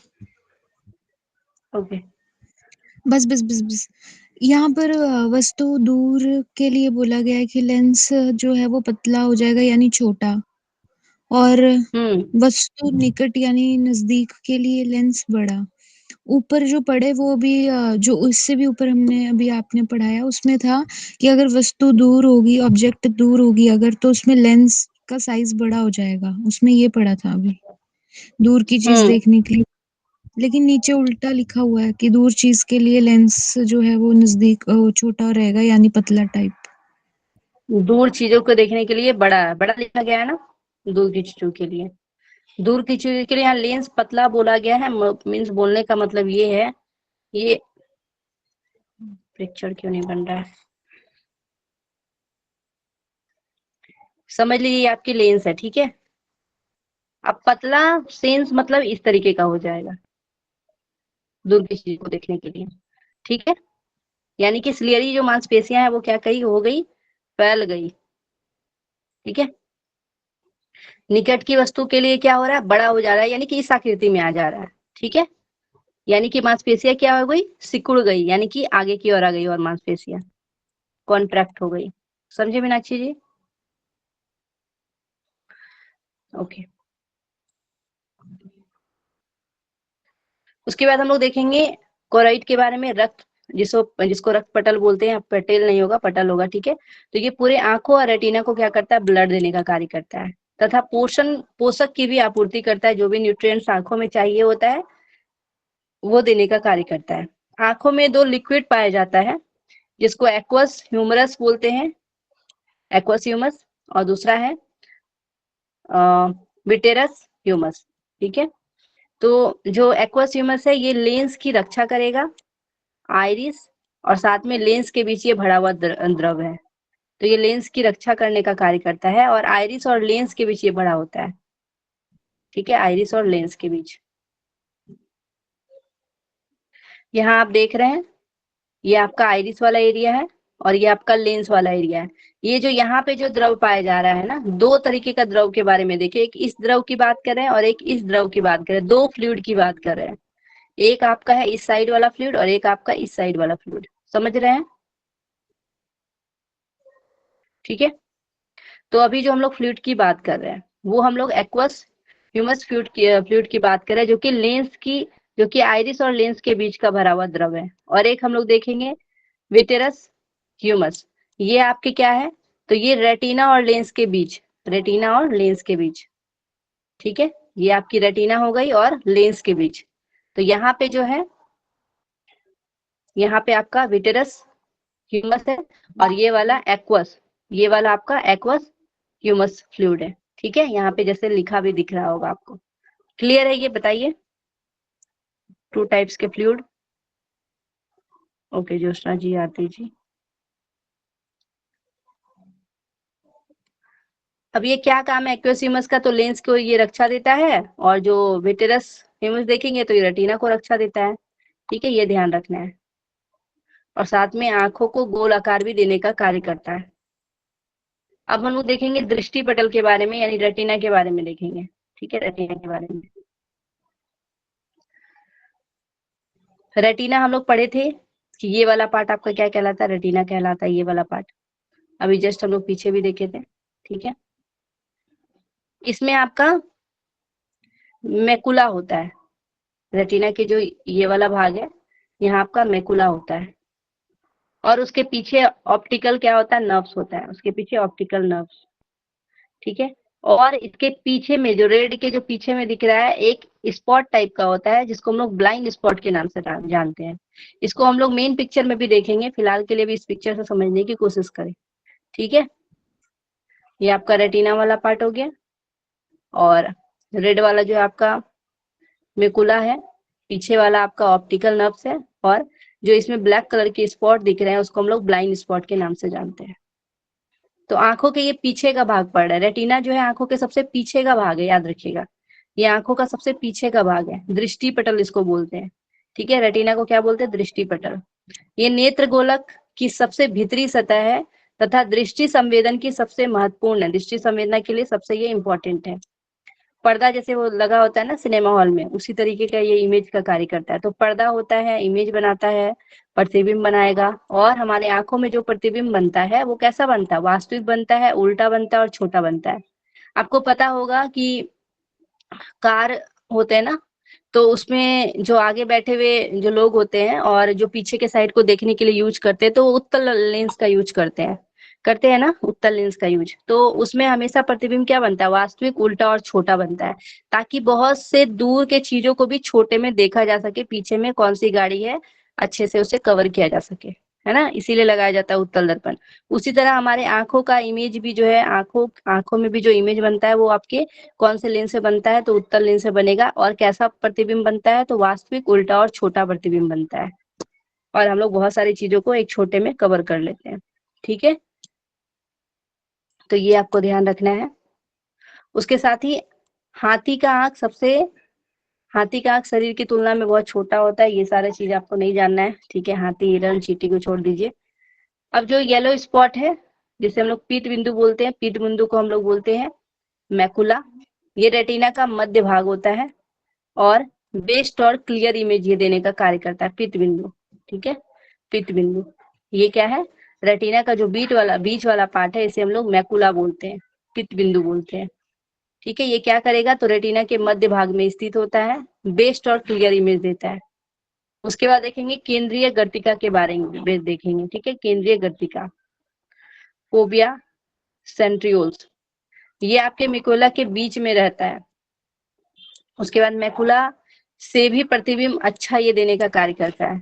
ओके, बस बस बस बस यहाँ पर वस्तु दूर के लिए बोला गया है कि लेंस जो है वो पतला हो जाएगा यानी छोटा, और वस्तु निकट यानी नजदीक के लिए लेंस बड़ा। ऊपर जो पढ़े वो भी जो उससे भी ऊपर हमने अभी आपने पढ़ाया उसमें था कि अगर वस्तु दूर होगी, ऑब्जेक्ट दूर होगी अगर, तो उसमें लेंस का साइज बड़ा हो जाएगा। उसमें ये पढ़ा था अभी, दूर की चीज देखने के लिए। लेकिन नीचे उल्टा लिखा हुआ है कि दूर चीज के लिए लेंस जो है वो नजदीक छोटा रहेगा यानी पतला टाइप। दूर चीजों को देखने के लिए बड़ा बड़ा लिखा गया है ना, दूर की चीजों के लिए। दूर की चीजों के लिए यहाँ लेंस पतला बोला गया है। मीन्स बोलने का मतलब ये है, ये पिक्चर क्यों नहीं बन रहा है, समझ लीजिए ये आपकी लेंस है। ठीक है, अब पतला सेंस मतलब इस तरीके का हो जाएगा दूर की चीज को देखने के लिए। ठीक है, यानी कि सिलियरी जो मांसपेशियां है वो क्या कही हो गई, फैल गई। ठीक है, निकट की वस्तु के लिए क्या हो रहा है, बड़ा हो जा रहा है, यानी कि इस आकृति में आ जा रहा है। ठीक है, यानी कि मांसपेशियां क्या हो गई, सिकुड़ गई, यानी कि आगे की ओर आ गई, और मांसपेशियां कॉन्ट्रैक्ट हो गई। समझे मीनाक्षी जी। ओके, उसके बाद हम लोग देखेंगे कोराइड के बारे में, रक्त जिसको रक्त पटल बोलते हैं, पटेल नहीं होगा, पटल होगा, ठीक है। तो ये पूरे आंखों और रेटिना को क्या करता है, ब्लड देने का कार्य करता है, तथा पोषक की भी आपूर्ति करता है, जो भी न्यूट्रिएंट्स आंखों में चाहिए होता है वो देने का कार्य करता है। आंखों में 2 लिक्विड पाया जाता है, जिसको एक्वस ह्यूमरस बोलते हैं, एक्वस ह्यूमस, और दूसरा है विटेरस ह्यूमस, ठीक है। तो जो एक्वस ह्यूमस है ये लेंस की रक्षा करेगा, आइरिस और साथ में लेंस के बीच ये भरा हुआ द्रव है, तो ये लेंस की रक्षा करने का कार्य करता है, और आइरिस और लेंस के बीच ये भरा होता है, ठीक है, आइरिस और लेंस के बीच। यहाँ आप देख रहे हैं ये आपका आइरिस वाला एरिया है और ये आपका लेंस वाला एरिया है। ये जो यहाँ पे जो द्रव पाया जा रहा है ना, 2 तरीके का द्रव के बारे में देखिए, एक इस द्रव की बात कर रहे हैं और एक इस द्रव की बात कर रहे हैं, 2 फ्लूइड की बात कर रहे हैं। एक आपका है इस साइड वाला फ्लूइड और एक आपका इस साइड वाला फ्लूइड, समझ रहे हैं, ठीक है। तो अभी जो हम लोग फ्लूइड की बात कर रहे हैं वो हम लोग एक्वस ह्यूमस फ्लूइड की बात कर रहे हैं, जो कि आइरिस और लेंस के बीच का भरा हुआ द्रव है। और एक हम लोग देखेंगे विटेरस ह्यूमस, ये आपके क्या है, तो ये रेटिना और लेंस के बीच, रेटिना और लेंस के बीच, ठीक है, ये आपकी रेटिना हो गई और लेंस के बीच। तो यहाँ पे जो है, यहाँ पे आपका विटेरस ह्यूमस है और ये वाला आपका एक्वस ह्यूमस फ्लूइड है, ठीक है। यहाँ पे जैसे लिखा भी दिख रहा होगा आपको, क्लियर है ये, बताइए 2 टाइप्स के फ्लूइड। ओके ज्योत्सना जी, आरती जी, अब ये क्या काम है एक्वस ह्यूमस का, तो लेंस को ये रक्षा देता है, और जो विटेरस ह्यूमस देखेंगे तो ये रेटिना को रक्षा देता है, ठीक है, ये ध्यान रखना है। और साथ में आंखों को गोल आकार भी देने का कार्य करता है। अब हम लोग देखेंगे दृष्टि पटल के बारे में, यानी रेटिना के बारे में देखेंगे, ठीक है, रेटिना के बारे में। रेटिना हम लोग पढ़े थे कि ये वाला पार्ट आपका क्या कहलाता है, रेटिना कहलाता है, ये वाला पार्ट अभी जस्ट हम लोग पीछे भी देखे थे, ठीक है। इसमें आपका मैकुला होता है, रेटिना के जो ये वाला भाग है यहाँ आपका मैकुला होता है, और उसके पीछे ऑप्टिकल क्या होता है, नर्व्स होता है, उसके पीछे ऑप्टिकल नर्व्स, ठीक है। और इसके पीछे में जो रेड के जो पीछे में दिख रहा है एक स्पॉट टाइप का होता है, जिसको हम लोग ब्लाइंड स्पॉट के नाम से जानते हैं। इसको हम लोग मेन पिक्चर में भी देखेंगे, फिलहाल के लिए भी इस पिक्चर से समझने की कोशिश करें, ठीक है। ये आपका रेटिना वाला पार्ट हो गया, और रेड वाला जो आपका मेकुला है, पीछे वाला आपका ऑप्टिकल नर्व्स है, और जो इसमें ब्लैक कलर के स्पॉट दिख रहे हैं उसको हम लोग ब्लाइंड स्पॉट के नाम से जानते हैं। तो आंखों के ये पीछे का भाग पड़ रहा है, रेटिना जो है आंखों के सबसे पीछे का भाग है, याद रखिएगा, ये आंखों का सबसे पीछे का भाग है, दृष्टि पटल इसको बोलते हैं, ठीक है। रेटिना को क्या बोलते हैं, दृष्टि पटल। ये नेत्र गोलक की सबसे भीतरी सतह है तथा दृष्टि संवेदन की सबसे महत्वपूर्ण है, दृष्टि संवेदना के लिए सबसे ये इंपॉर्टेंट है। पर्दा जैसे वो लगा होता है ना सिनेमा हॉल में, उसी तरीके का ये इमेज का कार्य करता है। तो पर्दा होता है, इमेज बनाता है, प्रतिबिंब बनाएगा, और हमारे आंखों में जो प्रतिबिंब बनता है वो कैसा बनता है, वास्तविक बनता है, उल्टा बनता है और छोटा बनता है। आपको पता होगा कि कार होते हैं ना, तो उसमें जो आगे बैठे हुए जो लोग होते हैं और जो पीछे के साइड को देखने के लिए यूज करते हैं, तो वो उत्तल लेंस का यूज करते हैं ना, उत्तल लेंस का यूज। तो उसमें हमेशा प्रतिबिंब क्या बनता है, वास्तविक, उल्टा और छोटा बनता है, ताकि बहुत से दूर के चीजों को भी छोटे में देखा जा सके, पीछे में कौन सी गाड़ी है अच्छे से उसे कवर किया जा सके, है ना, इसीलिए लगाया जाता है उत्तल दर्पण। उसी तरह हमारे आंखों का इमेज भी जो है, आंखों में भी जो इमेज बनता है वो आपके कौन से लेंस से बनता है, तो उत्तल लेंस से बनेगा। और कैसा प्रतिबिंब बनता है, तो वास्तविक, उल्टा और छोटा प्रतिबिंब बनता है, और हम लोग बहुत सारी चीजों को एक छोटे में कवर कर लेते हैं, ठीक है। तो ये आपको ध्यान रखना है। उसके साथ ही हाथी का आंख शरीर की तुलना में बहुत छोटा होता है, ये सारे चीज आपको नहीं जानना है, ठीक है। हाथी, हिरण, चींटी को छोड़ दीजिए। अब जो येलो स्पॉट है जिसे हम लोग पीत बिंदु बोलते हैं, पीत बिंदु को हम लोग बोलते हैं मैकुला, ये रेटिना का मध्य भाग होता है, और बेस्ट और क्लियर इमेज ये देने का कार्य करता है, पीत बिंदु, ठीक है। पीत बिंदु ये क्या है, रेटिना का जो बीच वाला पार्ट है, इसे हम लोग मैकुला बोलते हैं, पीत बिंदु बोलते हैं, ठीक है, ये क्या करेगा, तो रेटिना के मध्य भाग में स्थित होता है, बेस्ट और क्लियर इमेज देता है। उसके बाद देखेंगे केंद्रीय गर्तिका के बारे में देखेंगे, ठीक है, केंद्रीय गर्तिका, फोबिया सेंट्रियोल्स, ये आपके मेकुला के बीच में रहता है। उसके बाद मैकुला से भी प्रतिबिंब अच्छा ये देने का कार्य करता है,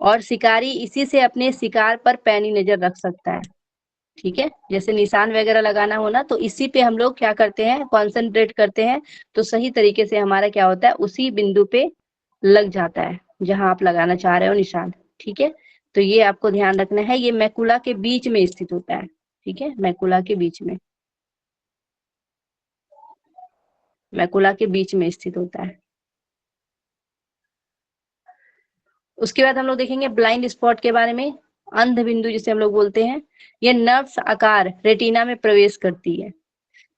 और शिकारी इसी से अपने शिकार पर पैनी नजर रख सकता है। ठीक है, जैसे निशान वगैरह लगाना हो ना, तो इसी पे हम लोग क्या करते हैं, कॉन्सेंट्रेट करते हैं, तो सही तरीके से हमारा क्या होता है, उसी बिंदु पे लग जाता है जहां आप लगाना चाह रहे हो निशान। ठीक है, तो ये आपको ध्यान रखना है, ये मैकुला के बीच में स्थित होता है। ठीक है, मैकुला के बीच में, मैकुला के बीच में स्थित होता है। उसके बाद हम लोग देखेंगे ब्लाइंड स्पॉट के बारे में, अंध बिंदु जिसे हम लोग बोलते हैं। ये नर्व्स आकार रेटिना में प्रवेश करती है,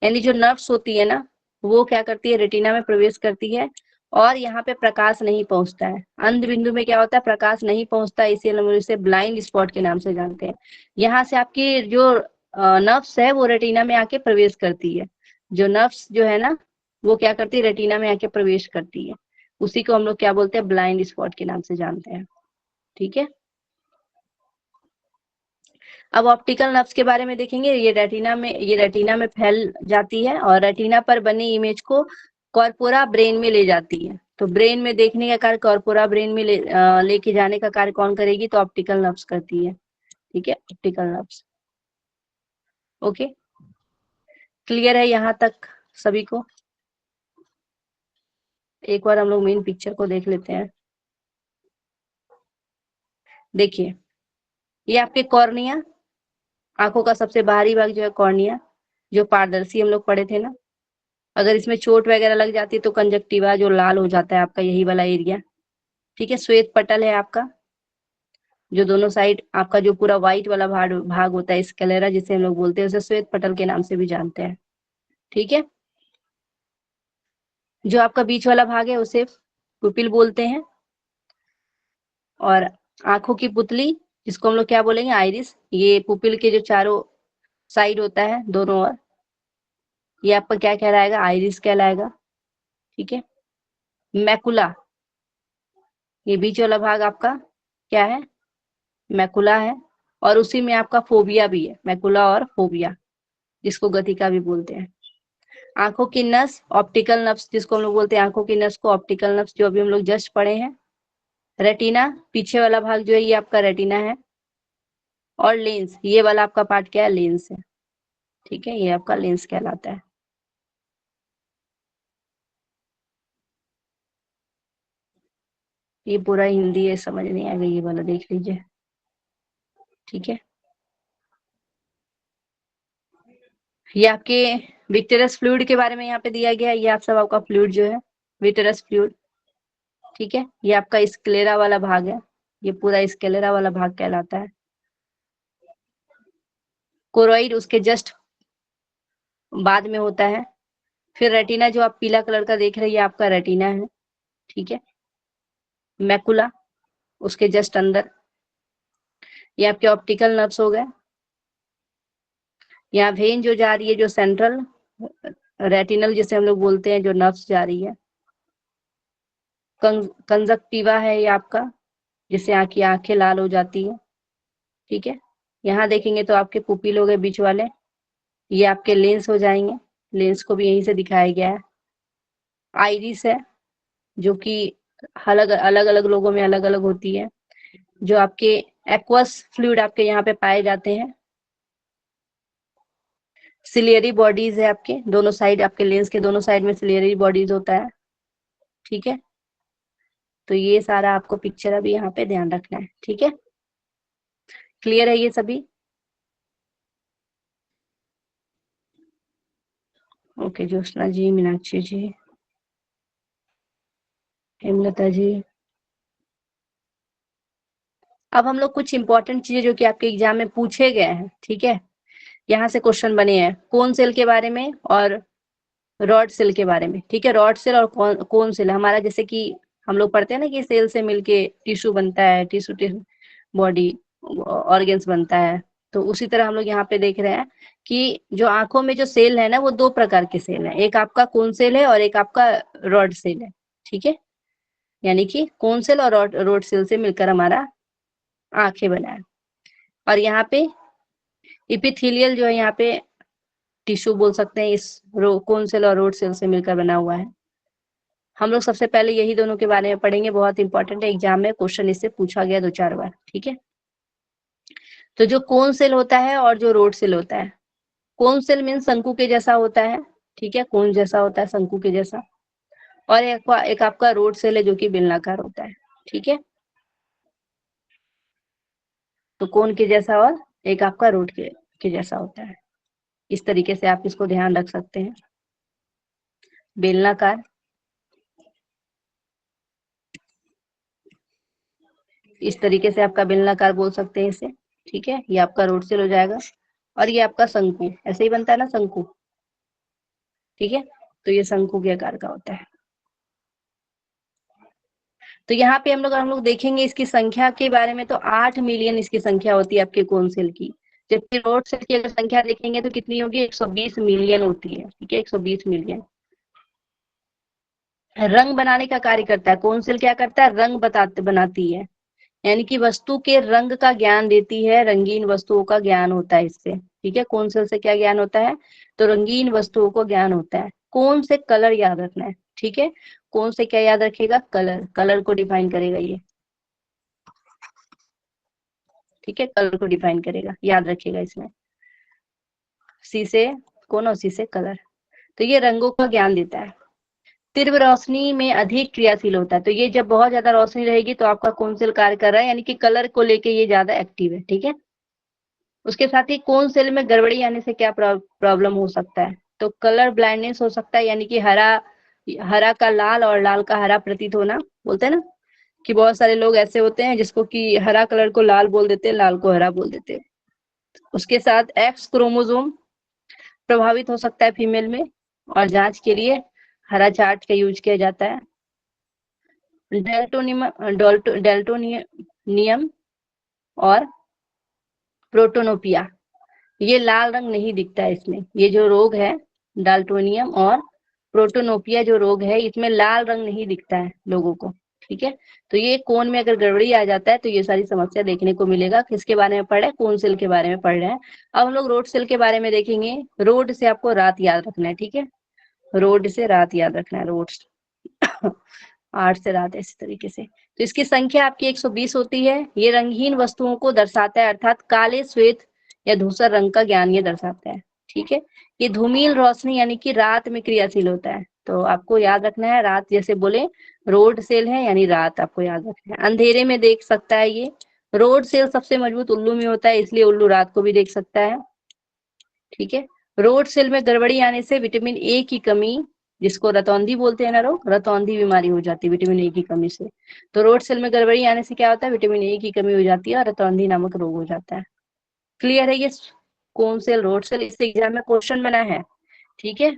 यानी जो नर्व्स होती है ना, वो क्या करती है, रेटिना में प्रवेश करती है, और यहाँ पे प्रकाश नहीं पहुंचता है। अंध बिंदु में क्या होता है, प्रकाश नहीं पहुंचता है, इसीलिए हम इसे ब्लाइंड स्पॉट के नाम से जानते हैं। यहाँ से आपकी जो नर्व्स है वो रेटिना में आके प्रवेश करती है, जो नर्व्स जो है ना, वो क्या करती है, रेटिना में आके प्रवेश करती है, उसी को हम लोग क्या बोलते हैं, ब्लाइंड स्पॉट के नाम से जानते हैं। ठीक है, अब ऑप्टिकल नर्व्स के बारे में देखेंगे। ये रेटिना में फैल जाती है, और रेटिना पर बनी इमेज को कॉर्पोरा ब्रेन में ले जाती है। तो ब्रेन में देखने का कार्य, कॉर्पोरा ब्रेन में लेके जाने का कार्य कौन करेगी, तो ऑप्टिकल नर्व्स करती है। ठीक है, ऑप्टिकल नर्व्स। ओके, क्लियर है यहाँ तक सभी को? एक बार हम लोग मेन पिक्चर को देख लेते हैं। देखिए, ये आपके कॉर्निया, आंखों का सबसे बाहरी भाग जो है कॉर्निया, जो पारदर्शी हम लोग पढ़े थे ना, अगर इसमें चोट वगैरह लग जाती है तो कंजक्टिवा जो लाल हो जाता है आपका, यही वाला एरिया। ठीक है, श्वेत पटल है आपका, जो दोनों साइड आपका जो पूरा व्हाइट वाला भाग होता है, स्क्लेरा जिसे हम लोग बोलते हैं, उसे श्वेत पटल के नाम से भी जानते हैं। ठीक है, जो आपका बीच वाला भाग है उसे पुपिल बोलते हैं, और आंखों की पुतली जिसको हम लोग क्या बोलेंगे, आइरिस, ये पुपिल के जो चारों साइड होता है दोनों ओर, ये आपका क्या कहलाएगा, आइरिस कहलाएगा। ठीक है, मैकुला, ये बीच वाला भाग आपका क्या है, मैकुला है, और उसी में आपका फोबिया भी है, मैकुला और फोबिया, जिसको गतिका भी बोलते हैं। आंखों की नस, ऑप्टिकल नर्व्स जिसको हम लोग बोलते हैं, आंखों की नस को ऑप्टिकल नर्व्स, जो अभी हम लोग जस्ट पढ़े हैं। रेटिना, पीछे वाला भाग जो है ये आपका रेटिना है, और लेंस, ये वाला आपका पार्ट क्या है, लेंस है। ठीक है, ये आपका लेंस कहलाता है। ये पूरा हिंदी है, समझ नहीं आएगा, ये वाला देख लीजिए। ठीक है, ये आपके विट्रेस फ्लूइड के बारे में यहाँ पे दिया गया है, ये आप सब आपका फ्लूइड जो है, विट्रेस फ्लूइड। ठीक है, ये आपका स्क्लेरा वाला भाग है, ये पूरा स्क्लेरा वाला भाग कहलाता है। कोरोइड उसके जस्ट बाद में होता है। फिर रेटिना जो आप पीला कलर का देख रहे हैं, ये आपका रेटिना है। ठीक है, मैकुला उसके जस्ट अंदर, ये आपके ऑप्टिकल नर्व्स हो गए। यहाँ वेन जो जा रही है, जो सेंट्रल रेटिनल जिसे हम लोग बोलते हैं, जो नर्व्स जा रही है। कंजक्टिवा है ये आपका, जिससे आपकी आंखें लाल हो जाती है। ठीक है, यहाँ देखेंगे तो आपके पुपिल हो गए बीच वाले, ये आपके लेंस हो जाएंगे, लेंस को भी यहीं से दिखाया गया है। आइरिस है, जो कि अलग अलग अलग लोगों में अलग अलग होती है, जो आपके एक्वस फ्लूइड आपके यहाँ पे पाए जाते हैं। सिलियरी बॉडीज है आपके दोनों साइड, आपके लेंस के दोनों साइड में सिलियरी बॉडीज होता है। ठीक है, तो ये सारा आपको पिक्चर अभी यहाँ पे ध्यान रखना है। ठीक है, क्लियर है ये सभी? ओके, ज्योत्सना जी, मीनाक्षी जी, हेमलता जी। अब हम लोग कुछ इंपॉर्टेंट चीजें जो कि आपके एग्जाम में पूछे गए हैं, ठीक है, यहाँ से क्वेश्चन बने हैं, कोन सेल के बारे में और रॉड सेल के बारे में। ठीक है, रॉड सेल और कोन सेल हमारा, जैसे कि हम लोग पढ़ते हैं ना कि सेल से मिलके टिश्यू बनता है, टिश्यू बॉडी ऑर्गेन्स बनता है, तो उसी तरह हम लोग यहाँ पे देख रहे हैं कि जो आंखों में जो सेल है ना, वो 2 प्रकार के सेल है, एक आपका कोन सेल है और एक आपका रॉड सेल है, ठीक है। यानी कि कोन सेल और रॉड सेल से मिलकर हमारा आंखें बना है। और यहाँ पे इपिथेलियल जो है, यहाँ पे टिश्यू बोल सकते हैं, इस कोन सेल और रॉड सेल से मिलकर बना हुआ है। हम लोग सबसे पहले यही दोनों के बारे में पढ़ेंगे, बहुत इंपॉर्टेंट है, एग्जाम में क्वेश्चन इससे पूछा गया 2-4 बार, ठीक है। तो जो कोन सेल होता है और जो रॉड सेल होता है, कोन सेल मीन शंकु के जैसा होता है, ठीक है, कोन जैसा होता है, शंकु के जैसा। और एक आपका रॉड सेल है जो कि बेलनाकार होता है, ठीक है। तो कोन के जैसा और एक आपका रोड के जैसा होता है। इस तरीके से आप इसको ध्यान रख सकते हैं, बेलनाकार, इस तरीके से आपका बेलनाकार बोल सकते हैं इसे, ठीक है। ये आपका रोड सेल हो जाएगा। और ये आपका शंकु, ऐसे ही बनता है ना शंकु, ठीक है। तो ये शंकु के आकार का होता है। तो यहाँ पे हम लोग देखेंगे इसकी संख्या के बारे में, तो 8 मिलियन इसकी संख्या होती है आपके कोन सेल की। जबकि रोड सेल की अगर संख्या देखेंगे तो कितनी होगी, 120 मिलियन होती है, ठीक है, 120 मिलियन। रंग बनाने का कार्य करता है कोन सेल, क्या करता है, रंग बनाती है, यानी कि वस्तु के रंग का ज्ञान देती है, रंगीन वस्तुओं का ज्ञान होता है इससे, ठीक है। कोन सेल से क्या ज्ञान होता है, तो रंगीन वस्तुओं को ज्ञान होता है। कौन से कलर याद रखना है, ठीक है, कौन से क्या याद रखेगा, कलर, कलर को डिफाइन करेगा ये, ठीक है, कलर को डिफाइन करेगा, याद रखिएगा इसमें, सी से कौन और सी से कलर। तो ये रंगों का ज्ञान देता है। तीव्र रोशनी में अधिक क्रियाशील होता है, तो ये जब बहुत ज्यादा रोशनी रहेगी तो आपका कोन सेल कार्य कर रहा है, यानी कि कलर को लेके ये ज्यादा एक्टिव है, ठीक है। उसके साथ ही कोन सेल में गड़बड़ी आने से क्या प्रॉब्लम हो सकता है, तो कलर ब्लाइंडनेस हो सकता है, यानी कि हरा का लाल और लाल का हरा प्रतीत होना, बोलते हैं ना कि बहुत सारे लोग ऐसे होते हैं जिसको कि हरा कलर को लाल बोल देते हैं, लाल को हरा बोल देते हैं। उसके साथ एक्स क्रोमोसोम प्रभावित हो सकता है फीमेल में, और जांच के लिए हरा चार्ट का यूज किया जाता है। डेल्टोनियम और प्रोटोनोपिया, ये लाल रंग नहीं दिखता है इसमें, ये जो रोग है डाल्टोनियम और प्रोटोनोपिया जो रोग है, इसमें लाल रंग नहीं दिखता है लोगों को, ठीक है। तो ये कोन में अगर गड़बड़ी आ जाता है तो ये सारी समस्या देखने को मिलेगा। किसके बारे में पढ़ रहे हैं, कोन सेल के बारे में पढ़ रहे हैं। अब हम लोग रोड सेल के बारे में देखेंगे। रोड से आपको रात याद रखना है, ठीक है, रोड से रात याद रखना है, रोड 8 से रात, इस तरीके से। तो इसकी संख्या आपकी 120 होती है। ये रंगीन वस्तुओं को दर्शाता है, अर्थात काले, श्वेत या धूसर रंग का ज्ञान ये दर्शाता है, ठीक है। ये धूमिल रोशनी यानी कि रात में क्रियाशील होता है, तो आपको याद रखना है रात, जैसे बोले रोड सेल है यानी रात, आपको याद रखना है। अंधेरे में देख सकता है ये। रोड सेल सबसे मजबूत उल्लू में होता है, इसलिए उल्लू रात को भी देख सकता है, ठीक है। रोड सेल में गड़बड़ी आने से विटामिन ए की कमी, जिसको रतौंधी बोलते हैं ना लोग, रतौंधी बीमारी हो जाती है विटामिन ए की कमी से। तो रोड सेल में गड़बड़ी आने से क्या होता है, विटामिन ए की कमी हो जाती है और रतौंधी नामक रोग हो जाता है। क्लियर है ये कोन सेल, रोड सेल, इससे एग्जाम में क्वेश्चन बना है, ठीक है,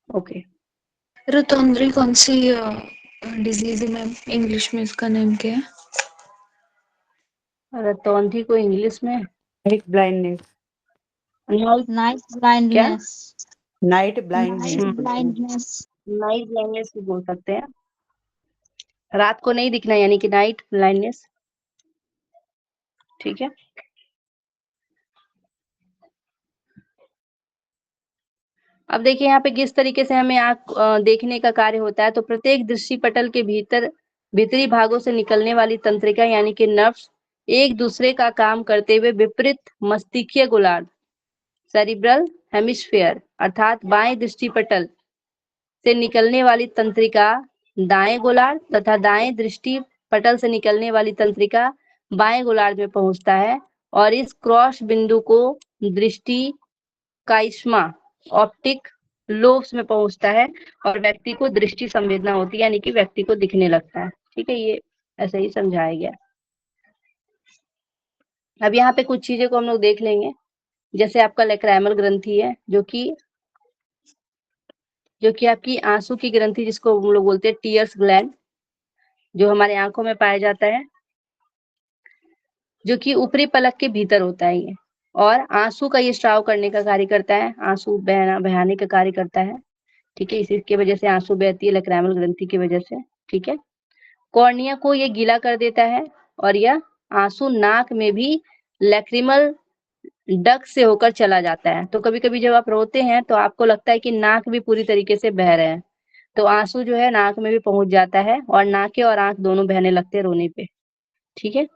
ओके। रतौंधी कौन सी डिजीज है मैम, इंग्लिश में इसका नेम क्या है? रतौंधी को इंग्लिश में night blindness, night blindness, night blindness, night blindness भी बोल सकते हैं, रात को नहीं दिखना यानी कि नाइट ब्लाइंडनेस, ठीक है। अब देखिए यहाँ पे किस तरीके से हमें आँख देखने का कार्य होता है। तो प्रत्येक दृष्टि पटल के भीतरी भागों से निकलने वाली तंत्रिका यानी कि नर्व्स एक दूसरे का काम करते हुए विपरीत मस्तिष्कीय गोलार्ध, सेरिब्रल हेमिस्फीयर, अर्थात बाएं दृष्टि पटल से निकलने वाली तंत्रिका दाएं गोलार्ध तथा दाएं दृष्टि पटल से निकलने वाली तंत्रिका बाएं गोलार्ध में पहुंचता है, और इस क्रॉस बिंदु को दृष्टि काइस्मा ऑप्टिक लोब्स में पहुंचता है, और व्यक्ति को दृष्टि संवेदना होती है, यानी कि व्यक्ति को दिखने लगता है, ठीक है। ये ऐसे ही समझाया गया। अब यहाँ पे कुछ चीजें को हम लोग देख लेंगे, जैसे आपका लैक्राइमल ग्रंथि है, जो कि आपकी आंसू की ग्रंथि, जिसको हम लोग बोलते हैं टीयर्स ग्लैंड, जो हमारे आंखों में पाया जाता है। जो कि ऊपरी पलक के भीतर होता है ये, और आंसू का ये स्राव करने का कार्य करता है, आंसू बहाने का कार्य करता है। ठीक है, इसी की वजह से आंसू बहती है, लैक्रिमल ग्रंथि की वजह से। ठीक है, कॉर्निया को ये गीला कर देता है, और यह आंसू नाक में भी लैक्रिमल डक्ट से होकर चला जाता है। तो कभी-कभी जब आप रोते हैं तो आपको लगता है कि नाक भी पूरी तरीके से बह रहे हैं, तो आंसू जो है नाक में भी पहुंच जाता है, और नाके और आंख दोनों बहने लगते हैं रोने पे। ठीक है,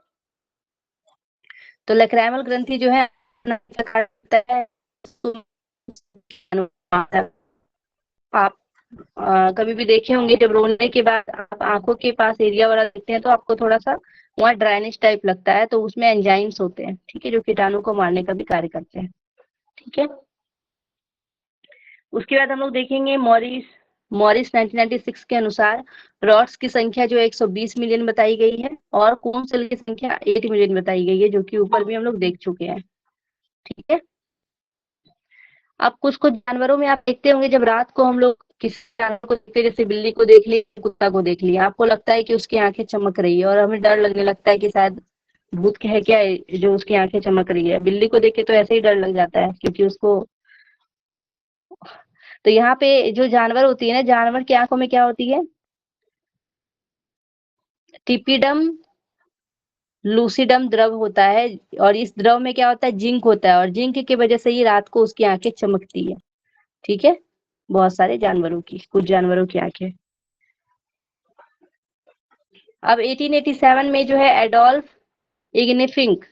तो लैक्रिमल ग्रंथि जो है आप कभी भी देखे होंगे, जब रोने के बाद आप आंखों के पास एरिया वाला देखते हैं तो आपको थोड़ा सा वहाँ ड्राइनेस टाइप लगता है, तो उसमें एंजाइम्स होते हैं। ठीक है, जो कीटाणु को मारने का भी कार्य करते हैं। ठीक है, उसके बाद हम लोग देखेंगे मॉरिस 1996 के अनुसार रॉड्स की संख्या जो 120 मिलियन बताई गई है, और कोन सेल की संख्या 80 मिलियन बताई गई है, जो कि ऊपर भी हम लोग देख चुके हैं। ठीक है, अब कुछ कुछ जानवरों में आप देखते होंगे, जब रात को हम लोग किसी जानवर को देखते, जैसे बिल्ली को देख लिया, कुत्ता को देख लिया, आपको लगता है कि उसकी आंखें चमक रही है, और हमें डर लगने लगता है कि शायद भूत है क्या जो उसकी आंखें चमक रही है। बिल्ली को देख के तो ऐसे ही डर लग जाता है, क्योंकि उसको, तो यहाँ पे जो जानवर होती है ना, जानवर की आंखों में क्या होती है, टिपिडम लूसिडम द्रव होता है, और इस द्रव में क्या होता है, जिंक होता है, और जिंक की वजह से ही रात को उसकी आंखें चमकती है। ठीक है, बहुत सारे जानवरों की, कुछ जानवरों की आंखें। अब 1887 में जो है एडोल्फ इग्निफिंक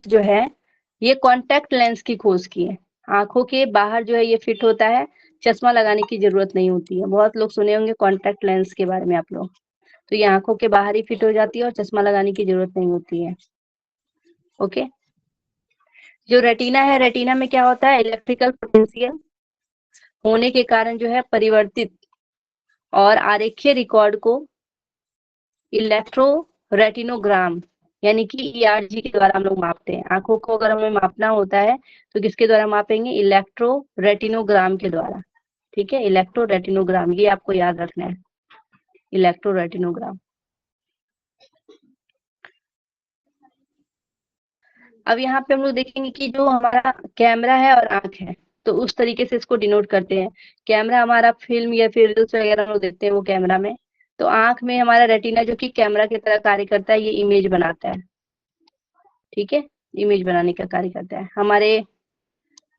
जो है, ये कॉन्टैक्ट लेंस की खोज की है। आंखों के बाहर जो है ये फिट होता है, चश्मा लगाने की जरूरत नहीं होती है। बहुत लोग सुने होंगे कॉन्टैक्ट लेंस के बारे में आप लोग, तो ये आंखों के बाहर ही फिट हो जाती है और चश्मा लगाने की जरूरत नहीं होती है। ओके, जो रेटिना है, रेटिना में क्या होता है, इलेक्ट्रिकल पोटेंशियल होने के कारण जो है परिवर्तित और आरेखीय रिकॉर्ड को इलेक्ट्रो रेटिनोग्राम यानी कि ईआरजी के द्वारा हम लोग मापते हैं। आंखों को अगर हमें मापना होता है तो किसके द्वारा मापेंगे, इलेक्ट्रो रेटिनोग्राम के द्वारा। ठीक है, इलेक्ट्रो रेटिनोग्राम, ये आपको याद रखना है, इलेक्ट्रो रेटिनोग्राम। अब यहाँ पे हम लोग देखेंगे कि जो हमारा कैमरा है और आंख है, तो उस तरीके से इसको डिनोट करते हैं। कैमरा हमारा फिल्म या फिर रील्स वगैरह हम लोग देखते हैं वो कैमरा में, तो आंख में हमारा रेटिना जो कि कैमरा की तरह कार्य करता है, ये इमेज बनाता है। ठीक है, इमेज बनाने का कार्य करता है। हमारे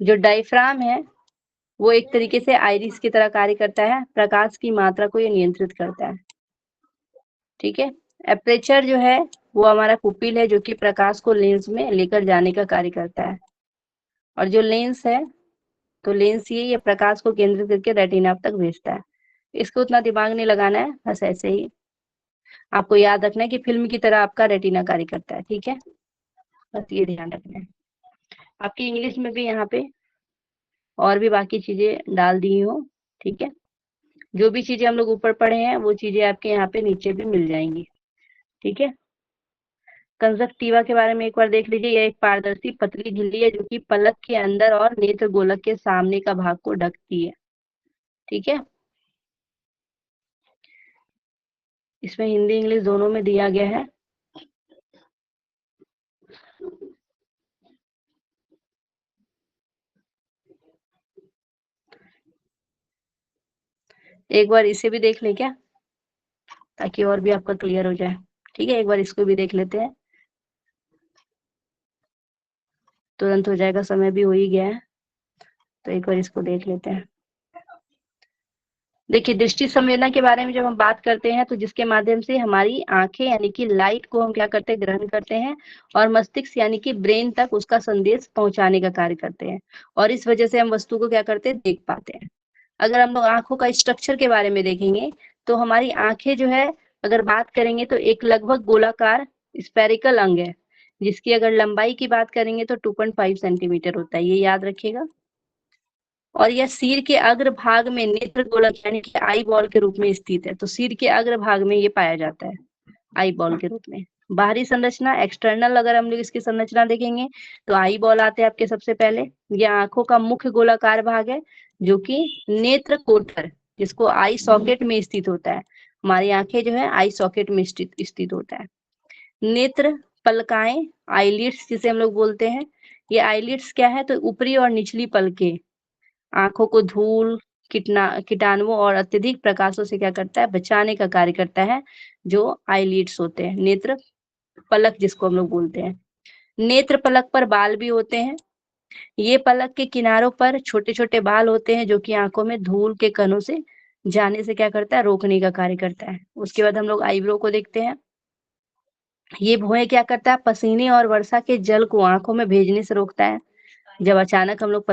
जो डायफ्राम है वो एक तरीके से आइरिस की तरह कार्य करता है, प्रकाश की मात्रा को ये नियंत्रित करता है। ठीक है, एपरेचर जो है वो हमारा पुपिल है, जो कि प्रकाश को लेंस में लेकर जाने का कार्य करता है। और जो लेंस है, तो लेंस ये प्रकाश को केंद्रित करके रेटिना तक भेजता है। इसको उतना दिमाग नहीं लगाना है, बस ऐसे ही आपको याद रखना है कि फिल्म की तरह आपका रेटिना कार्य करता है। ठीक है, बस ये ध्यान रखना है। आपकी इंग्लिश में भी यहाँ पे और भी बाकी चीजें डाल दी हो। ठीक है, जो भी चीजें हम लोग ऊपर पढ़े हैं वो चीजें आपके यहाँ पे नीचे भी मिल जाएंगी। ठीक है, कंजक्टिवा के बारे में एक बार देख लीजिए। यह एक पारदर्शी पतली झिल्ली है जो कि पलक के अंदर और नेत्र गोलक के सामने का भाग को ढकती है। ठीक है, इसमें हिंदी इंग्लिश दोनों में दिया गया है। एक बार इसे भी देख लें क्या, ताकि और भी आपका क्लियर हो जाए। ठीक है, एक बार इसको भी देख लेते हैं, तुरंत हो जाएगा, समय भी हो ही गया है, तो एक बार इसको देख लेते हैं। देखिए, दृष्टि संवेदना के बारे में जब हम बात करते हैं, तो जिसके माध्यम से हमारी आंखें यानी कि लाइट को हम क्या करते हैं, ग्रहण करते हैं, और मस्तिष्क यानी कि ब्रेन तक उसका संदेश पहुंचाने का कार्य करते हैं, और इस वजह से हम वस्तु को क्या करते हैं, देख पाते हैं। अगर हम लोग आंखों का स्ट्रक्चर के बारे में देखेंगे, तो हमारी आंखें जो है, अगर बात करेंगे तो एक लगभग गोलाकार स्पेरिकल अंग है, जिसकी अगर लंबाई की बात करेंगे तो 2.5 सेंटीमीटर होता है, ये याद रखिएगा। और यह सिर के अग्र भाग में नेत्र गोलक यानी कि आई बॉल के रूप में स्थित है। तो सिर के अग्र भाग में ये पाया जाता है, आई बॉल के रूप में। बाहरी संरचना एक्सटर्नल, अगर हम लोग इसकी संरचना देखेंगे तो आई बॉल आते हैं आपके सबसे पहले। ये आंखों का मुख्य गोलाकार भाग है जो कि नेत्र कोटर, जिसको आई सॉकेट में स्थित होता है। हमारी आंखें जो है आई सॉकेट में स्थित होता है। नेत्र पलकाएं, आईलिड्स जिसे हम लोग बोलते हैं, ये आईलिड्स क्या है, तो ऊपरी और निचली पलकें आंखों को धूल, कीटाणुओं और अत्यधिक प्रकाशों से क्या करता है, बचाने का कार्य करता है, जो आईलिड्स होते हैं, नेत्र पलक जिसको हम लोग बोलते हैं। नेत्र पलक पर बाल भी होते हैं। ये पलक के किनारों पर छोटे छोटे बाल होते हैं जो कि आंखों में धूल के कणों से जाने से क्या करता है, रोकने का कार्य करता है। उसके बाद हम लोग आईब्रो को देखते हैं। ये भौहें क्या करता है, पसीने और वर्षा के जल को आंखों में भेजने से रोकता है। जब अचानक हम लोग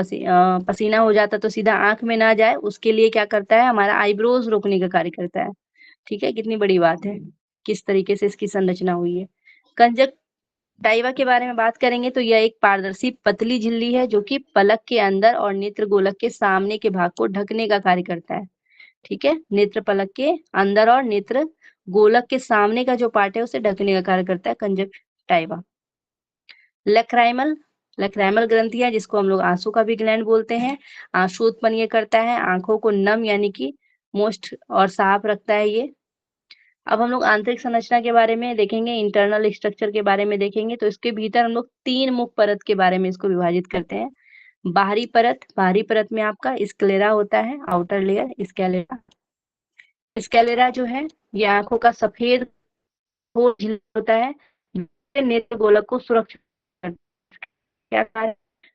पसीना हो जाता तो सीधा आंख में ना जाए, उसके लिए क्या करता है, हमारा आईब्रोज रोकने का कार्य करता है। ठीक है, कितनी बड़ी बात है, किस तरीके से इसकी संरचना हुई है। कंजक्टाइवा के बारे में बात करेंगे तो यह एक पारदर्शी पतली झिल्ली है जो कि पलक के अंदर और नेत्र गोलक के सामने के भाग को ढकने का कार्य करता है। ठीक है, नेत्र पलक के अंदर और नेत्र गोलक के सामने का जो पार्ट है उसे ढकने का कार्य करता है कंजक्टाइवा। लक्राइमल ग्रंथियां, जिसको हम लोग आंसू का भी ग्लैंड बोलते हैं, आंसू उत्पन्न ये करता है, आंखों को नम यानी कि मोस्ट और साफ रखता है ये। अब हम लोग आंतरिक संरचना के बारे में देखेंगे, इंटरनल स्ट्रक्चर के बारे में देखेंगे, तो इसके भीतर हम लोग 3 मुख्य परत के बारे में इसको विभाजित करते हैं। बाहरी परत में आपका स्क्लेरा होता है, आउटर लेयर स्क्लेरा जो है ये आंखों का सफेद झिल्ली होता है, नेत्र गोलक को सुरक्षित क्या कार्य,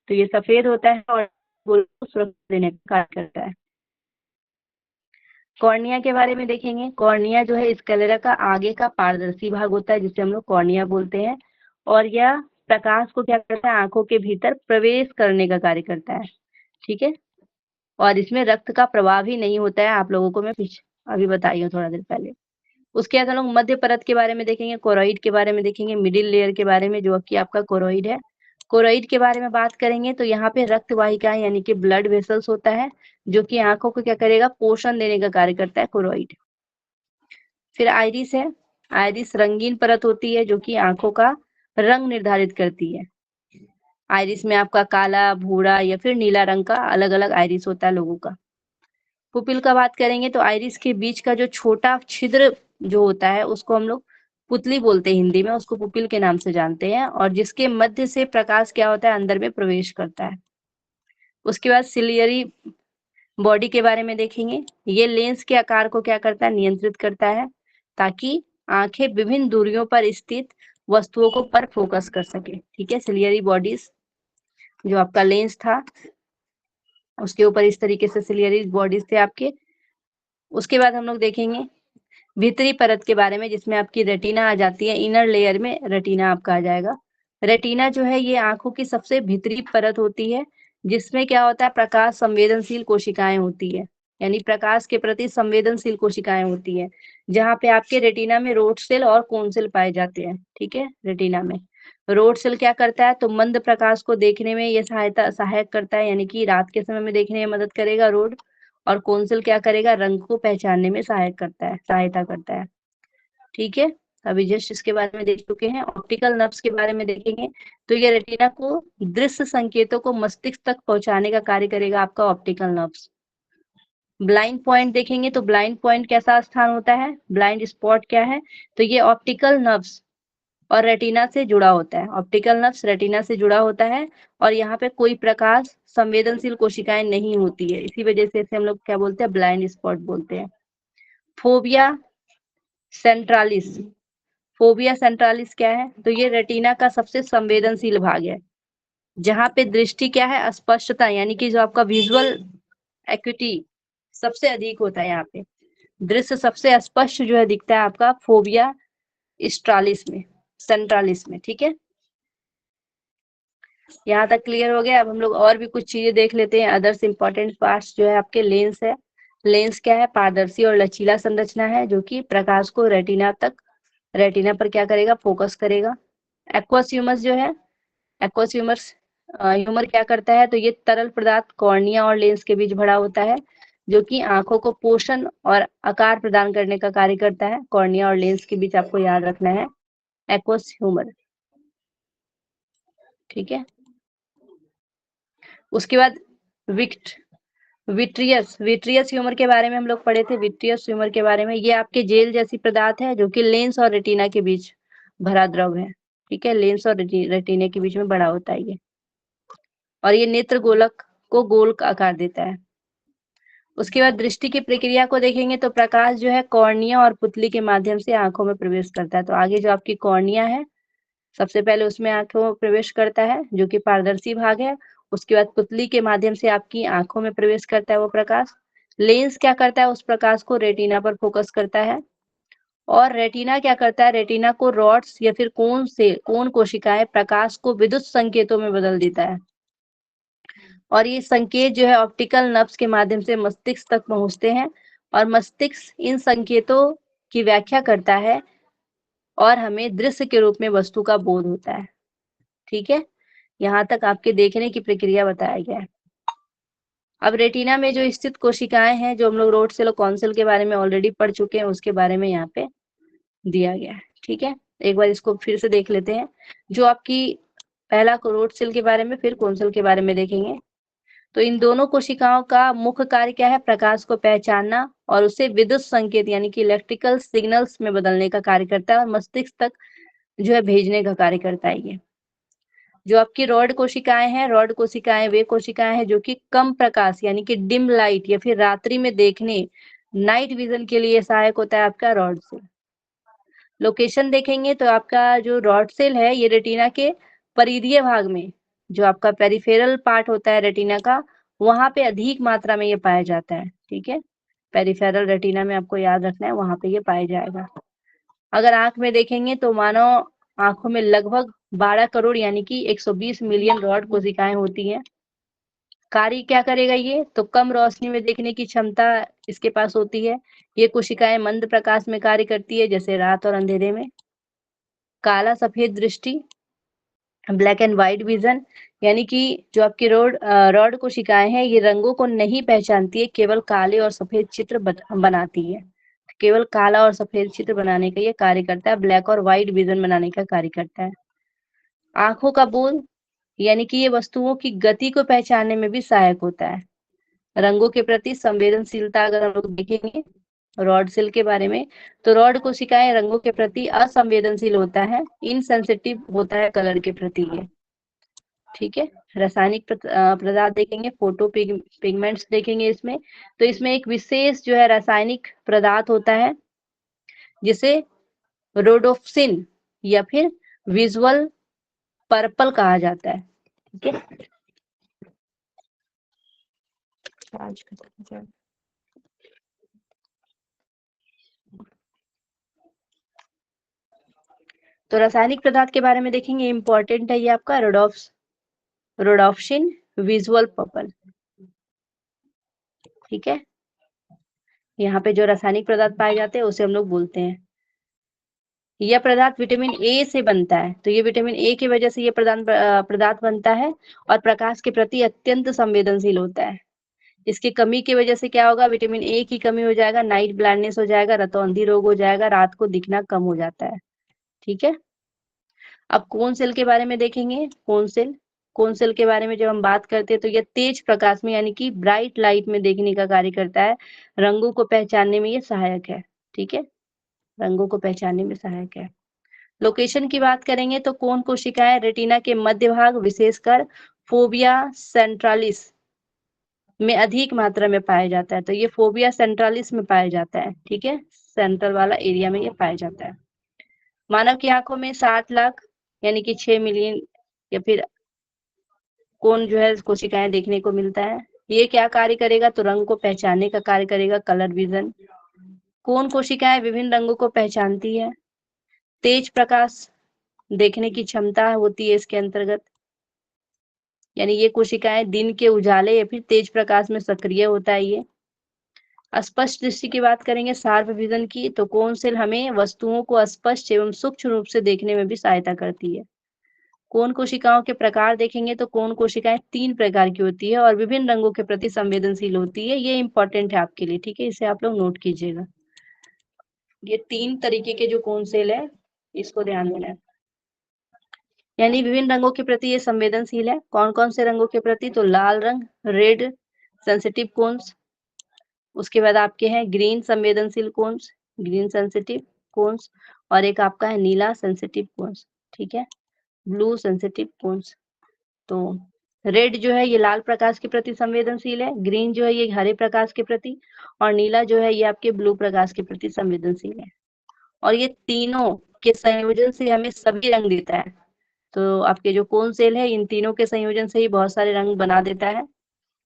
तो ये सफेद होता है और गोलक को सुरक्षा देने का कार्य करता है। कॉर्निया के बारे में देखेंगे। कॉर्निया जो है स्क्लेरा का आगे का पारदर्शी भाग होता है जिसे हम लोग कॉर्निया बोलते हैं, और यह प्रकाश को क्या करता है, आंखों के भीतर प्रवेश करने का कार्य करता है। ठीक है, और इसमें रक्त का प्रवाह भी नहीं होता है, आप लोगों को मैं अभी बताई हूँ थोड़ा देर पहले। उसके बाद हम लोग मध्य परत के बारे में देखेंगे, कोरोइड के बारे में देखेंगे, मिडिल लेयर के बारे में जो कि आपका कोरोइड है। कोरोइड के बारे में बात करेंगे तो यहाँ पे रक्त वाहिकाएं यानी कि ब्लड वेसल्स होता है जो कि आंखों को क्या करेगा, पोषण देने का कार्य करता है कोरोइड। फिर आइरिस है। आइरिस रंगीन परत होती है जो कि आंखों का रंग निर्धारित करती है। आइरिस में आपका काला, भूरा या फिर नीला रंग का अलग अलग आइरिस होता है लोगों का। पुपिल का बात करेंगे तो आइरिस के बीच का जो छोटा छिद्र जो होता है उसको हम लोग पुतली बोलते हैं हिंदी में, उसको पुपिल के नाम से जानते हैं, और जिसके मध्य से प्रकाश क्या होता है, अंदर में प्रवेश करता है। उसके बाद सिलियरी बॉडी के बारे में देखेंगे। ये लेंस के आकार को क्या करता है, नियंत्रित करता है, ताकि आंखें विभिन्न दूरियों पर स्थित वस्तुओं को पर फोकस कर सके। ठीक है, सिलियरी बॉडीज जो आपका लेंस था उसके ऊपर इस तरीके से सिलियरी बॉडीज थे आपके। उसके बाद हम लोग देखेंगे भीतरी परत के बारे में, जिसमें आपकी रेटिना आ जाती है। इनर लेयर में रेटिना आपका आ जाएगा। रेटिना जो है ये आंखों की सबसे भीतरी परत होती है, जिसमें क्या होता है, प्रकाश संवेदनशील कोशिकाएं होती है, यानी प्रकाश के प्रति संवेदनशील कोशिकाएं होती है, जहाँ पे आपके रेटिना में रोड सेल और कोन सेल पाए जाते हैं। ठीक है, रेटिना में रोड सेल क्या करता है, तो मंद प्रकाश को देखने में ये सहायक करता है, यानी कि रात के समय में देखने में मदद करेगा रोड, और कौंसिल क्या करेगा, रंग को पहचानने में सहायता करता है। ठीक है, अभी जस्ट इसके बारे में देख चुके हैं। ऑप्टिकल नर्व्स के बारे में देखेंगे तो ये रेटिना को दृश्य संकेतों को मस्तिष्क तक पहुंचाने का कार्य करेगा आपका ऑप्टिकल नर्व्स। ब्लाइंड पॉइंट देखेंगे तो ब्लाइंड पॉइंट कैसा स्थान होता है, ब्लाइंड स्पॉट क्या है, तो ये ऑप्टिकल नर्व्स और रेटिना से जुड़ा होता है। ऑप्टिकल नर्व्स रेटिना से जुड़ा होता है, और यहाँ पे कोई प्रकाश संवेदनशील कोशिकाएं नहीं होती है, इसी वजह से इसे हम लोग क्या बोलते हैं, ब्लाइंड स्पॉट बोलते हैं। फोबिया सेंट्रालिस। फोबिया सेंट्रालिस क्या है, तो ये रेटिना का सबसे संवेदनशील भाग है, जहाँ पे दृष्टि क्या है, अस्पष्टता, यानी कि जो आपका विजुअल एक्यूटी सबसे अधिक होता है, यहाँ पे दृश्य सबसे स्पष्ट जो है दिखता है आपका फोबिया सेंट्रालिस में। ठीक है, यहाँ तक क्लियर हो गया। अब हम लोग और भी कुछ चीजें देख लेते हैं। अदर्स इंपॉर्टेंट पार्ट्स जो है आपके लेंस है। लेंस क्या है, पारदर्शी और लचीला संरचना है जो कि प्रकाश को रेटिना पर क्या करेगा, फोकस करेगा। एक्वस ह्यूमरस जो है, एक्वस ह्यूमर क्या करता है, तो ये तरल पदार्थ कॉर्निया और लेंस के बीच भरा होता है, जो कि आंखों को पोषण और आकार प्रदान करने का कार्य करता है। कॉर्निया और लेंस के बीच आपको याद रखना है। एक्वस ह्यूमर, ठीक है। उसके बाद विट्रियस ह्यूमर के बारे में हम लोग पढ़े थे। विट्रियस ह्यूमर के बारे में, ये आपके जेल जैसी पदार्थ है जो कि लेंस और रेटिना के बीच भरा द्रव है, ठीक है। लेंस और रेटिना के बीच में बड़ा होता है ये, और ये नेत्र गोलक को गोल आकार देता है। उसके बाद दृष्टि की प्रक्रिया को देखेंगे तो प्रकाश जो है कॉर्निया और पुतली के माध्यम से आंखों में प्रवेश करता है। तो आगे जो आपकी कॉर्निया है, सबसे पहले उसमें आंखों में प्रवेश करता है जो कि पारदर्शी भाग है। उसके बाद पुतली के माध्यम से आपकी आंखों में प्रवेश करता है वो प्रकाश। लेंस क्या करता है, उस प्रकाश को रेटिना पर फोकस करता है। और रेटिना क्या करता है, रेटिना को रॉड्स या फिर कोन कोशिकाएं प्रकाश को विद्युत संकेतों में बदल देता है। और ये संकेत जो है ऑप्टिकल नर्व्स के माध्यम से मस्तिष्क तक पहुंचते हैं, और मस्तिष्क इन संकेतों की व्याख्या करता है और हमें दृश्य के रूप में वस्तु का बोध होता है, ठीक है। यहाँ तक आपके देखने की प्रक्रिया बताया गया है। अब रेटिना में जो स्थित कोशिकाएं हैं, जो हम लोग रोड सेल और कॉन सेल के बारे में ऑलरेडी पढ़ चुके हैं, उसके बारे में यहाँ पे दिया गया है, ठीक है। एक बार इसको फिर से देख लेते हैं। जो आपकी पहला रोड सेल के बारे में, फिर कॉन सेल के बारे में देखेंगे। तो इन दोनों कोशिकाओं का मुख्य कार्य क्या है, प्रकाश को पहचानना और उसे विद्युत संकेत यानी कि इलेक्ट्रिकल सिग्नल्स में बदलने का कार्य करता है, और मस्तिष्क तक जो है भेजने का कार्य करता है। ये जो आपकी रॉड कोशिकाएं हैं, रॉड कोशिकाएं वे कोशिकाएं हैं जो कि कम प्रकाश यानी कि डिम लाइट या फिर रात्रि में देखने, नाइट विजन के लिए सहायक होता है आपका रॉड सेल। लोकेशन देखेंगे तो आपका जो रॉड सेल है, ये रेटिना के परिधीय भाग में, जो आपका पेरिफेरल पार्ट होता है रेटिना का, वहां पे अधिक मात्रा में ये पाया जाता है, ठीक है। पेरिफेरल रेटिना में आपको याद रखना है, वहां पे ये पाया जाएगा। अगर आंख में देखेंगे तो मानव आंखों में लगभग 12 करोड़ यानी कि 120 मिलियन रॉड कोशिकाएं होती हैं। कार्य क्या करेगा ये, तो कम रोशनी में देखने की क्षमता इसके पास होती है। ये कोशिकाएं मंद प्रकाश में कार्य करती है, जैसे रात और अंधेरे में। काला सफेद दृष्टि, ब्लैक एंड व्हाइट विजन, यानी कि जो आपकी रॉड कोशिकाएं हैं, ये रंगों को नहीं पहचानती है, केवल काले और सफेद चित्र बनाती है। केवल काला और सफेद चित्र बनाने का ये कार्य करता है, ब्लैक और व्हाइट विजन बनाने का कार्य करता है। आंखों का बोध, यानी कि ये वस्तुओं की गति को पहचानने में भी सहायक होता है। रंगों के प्रति संवेदनशीलता, अगर हम लोग देखेंगे रॉड सेल के बारे में, तो रॉड कोशिकाएं रंगों के प्रति असंवेदनशील होता है, इनसेंसिटिव होता है कलर के प्रति ये, ठीक है। रासायनिक पदार्थ देखेंगे, फोटो पिगमेंट्स देखेंगे इसमें। तो इसमें एक विशेष जो है रासायनिक पदार्थ होता है जिसे रोडोप्सिन या फिर विजुअल पर्पल कहा जाता है, ठीक है। तो रासायनिक पदार्थ के बारे में देखेंगे, इंपॉर्टेंट है ये आपका रोडोप्सिन विजुअल पर्पल, ठीक है। यहाँ पे जो रासायनिक पदार्थ पाए जाते हैं उसे हम लोग बोलते हैं। यह पदार्थ विटामिन ए से बनता है, तो ये विटामिन ए की वजह से ये पदार्थ बनता है और प्रकाश के प्रति अत्यंत संवेदनशील होता है। इसकी कमी की वजह से क्या होगा, विटामिन ए की कमी हो जाएगा, नाइट ब्लाइंडनेस हो जाएगा, रतौंधी रोग हो जाएगा, रात को दिखना कम हो जाता है, ठीक है। अब कोन सेल के बारे में देखेंगे। कोन सेल के बारे में जब हम बात करते हैं तो यह तेज प्रकाश में यानी कि ब्राइट लाइट में देखने का कार्य करता है, रंगों को पहचानने में ये सहायक है, ठीक है। रंगों को पहचानने में सहायक है। लोकेशन की बात करेंगे तो कोन कोशिकाएं रेटिना के मध्य भाग, विशेषकर फोबिया सेंट्रालिस में अधिक मात्रा में पाया जाता है। तो ये फोबिया सेंट्रालिस में पाया जाता है, ठीक है, सेंट्रल वाला एरिया में ये पाया जाता है। मानव की आंखों में 60 लाख यानी कि 6 मिलियन या फिर कोन जो है कोशिकाएं देखने को मिलता है। ये क्या कार्य करेगा, तो रंग को पहचानने का कार्य करेगा, कलर विजन। कोन कोशिकाएं विभिन्न रंगों को पहचानती है। तेज प्रकाश देखने की क्षमता होती है इसके अंतर्गत, यानी ये कोशिकाएं दिन के उजाले या फिर तेज प्रकाश में सक्रिय होता है ये। स्पष्ट दृष्टि की बात करेंगे, शार्प विजन की, तो कोन सेल हमें वस्तुओं को स्पष्ट एवं सूक्ष्म रूप से देखने में भी सहायता करती है। कोन कोशिकाओं के प्रकार देखेंगे तो कोन कोशिकाएं 3 प्रकार की होती है और विभिन्न रंगों के प्रति संवेदनशील होती है। ये इंपॉर्टेंट है आपके लिए, ठीक है, इसे आप लोग नोट कीजिएगा। ये 3 तरीके के जो कोन सेल है इसको ध्यान देना है। यानी विभिन्न रंगों के प्रति ये संवेदनशील है। कौन कौन से रंगों के प्रति? तो लाल रंग, रेड सेंसिटिव कोन्स, उसके बाद आपके हैं ग्रीन संवेदनशील कोन्स, ग्रीन सेंसिटिव कोन्स, और एक आपका है नीला सेंसिटिव कोन्स, ठीक है, ब्लू सेंसिटिव कोन्स। तो रेड जो है ये लाल प्रकाश के प्रति संवेदनशील है, ग्रीन जो है ये हरे प्रकाश के प्रति, और नीला जो है ये आपके ब्लू प्रकाश के प्रति संवेदनशील है। और ये तीनों के संयोजन से हमें सभी रंग देता है। तो आपके जो कोन सेल है इन तीनों के संयोजन से ही बहुत सारे रंग बना देता है।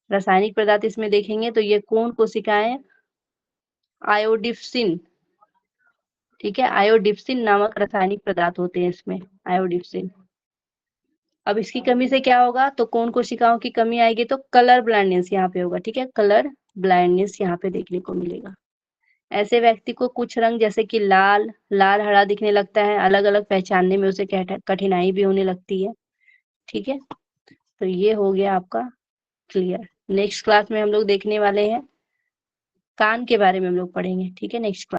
रासायनिक पदार्थ इसमें देखेंगे तो ये कोन कोशिकाएं आयोडिप्सिन, ठीक है, आयोडिप्सिन नामक रासायनिक पदार्थ होते हैं इसमें, आयोडिप्सिन। अब इसकी कमी से क्या होगा? तो कोन कोशिकाओं की कमी आएगी तो कलर ब्लाइंडनेस यहाँ पे होगा, ठीक है, कलर ब्लाइंडनेस यहाँ पे देखने को मिलेगा। ऐसे व्यक्ति को कुछ रंग जैसे कि लाल, लाल हरा दिखने लगता है, अलग अलग पहचानने में उसे कठिनाई भी होने लगती है, ठीक है। तो ये हो गया आपका क्लियर। नेक्स्ट क्लास में हम लोग देखने वाले हैं कान के बारे में हम लोग पढ़ेंगे, ठीक है, नेक्स्ट क्लास।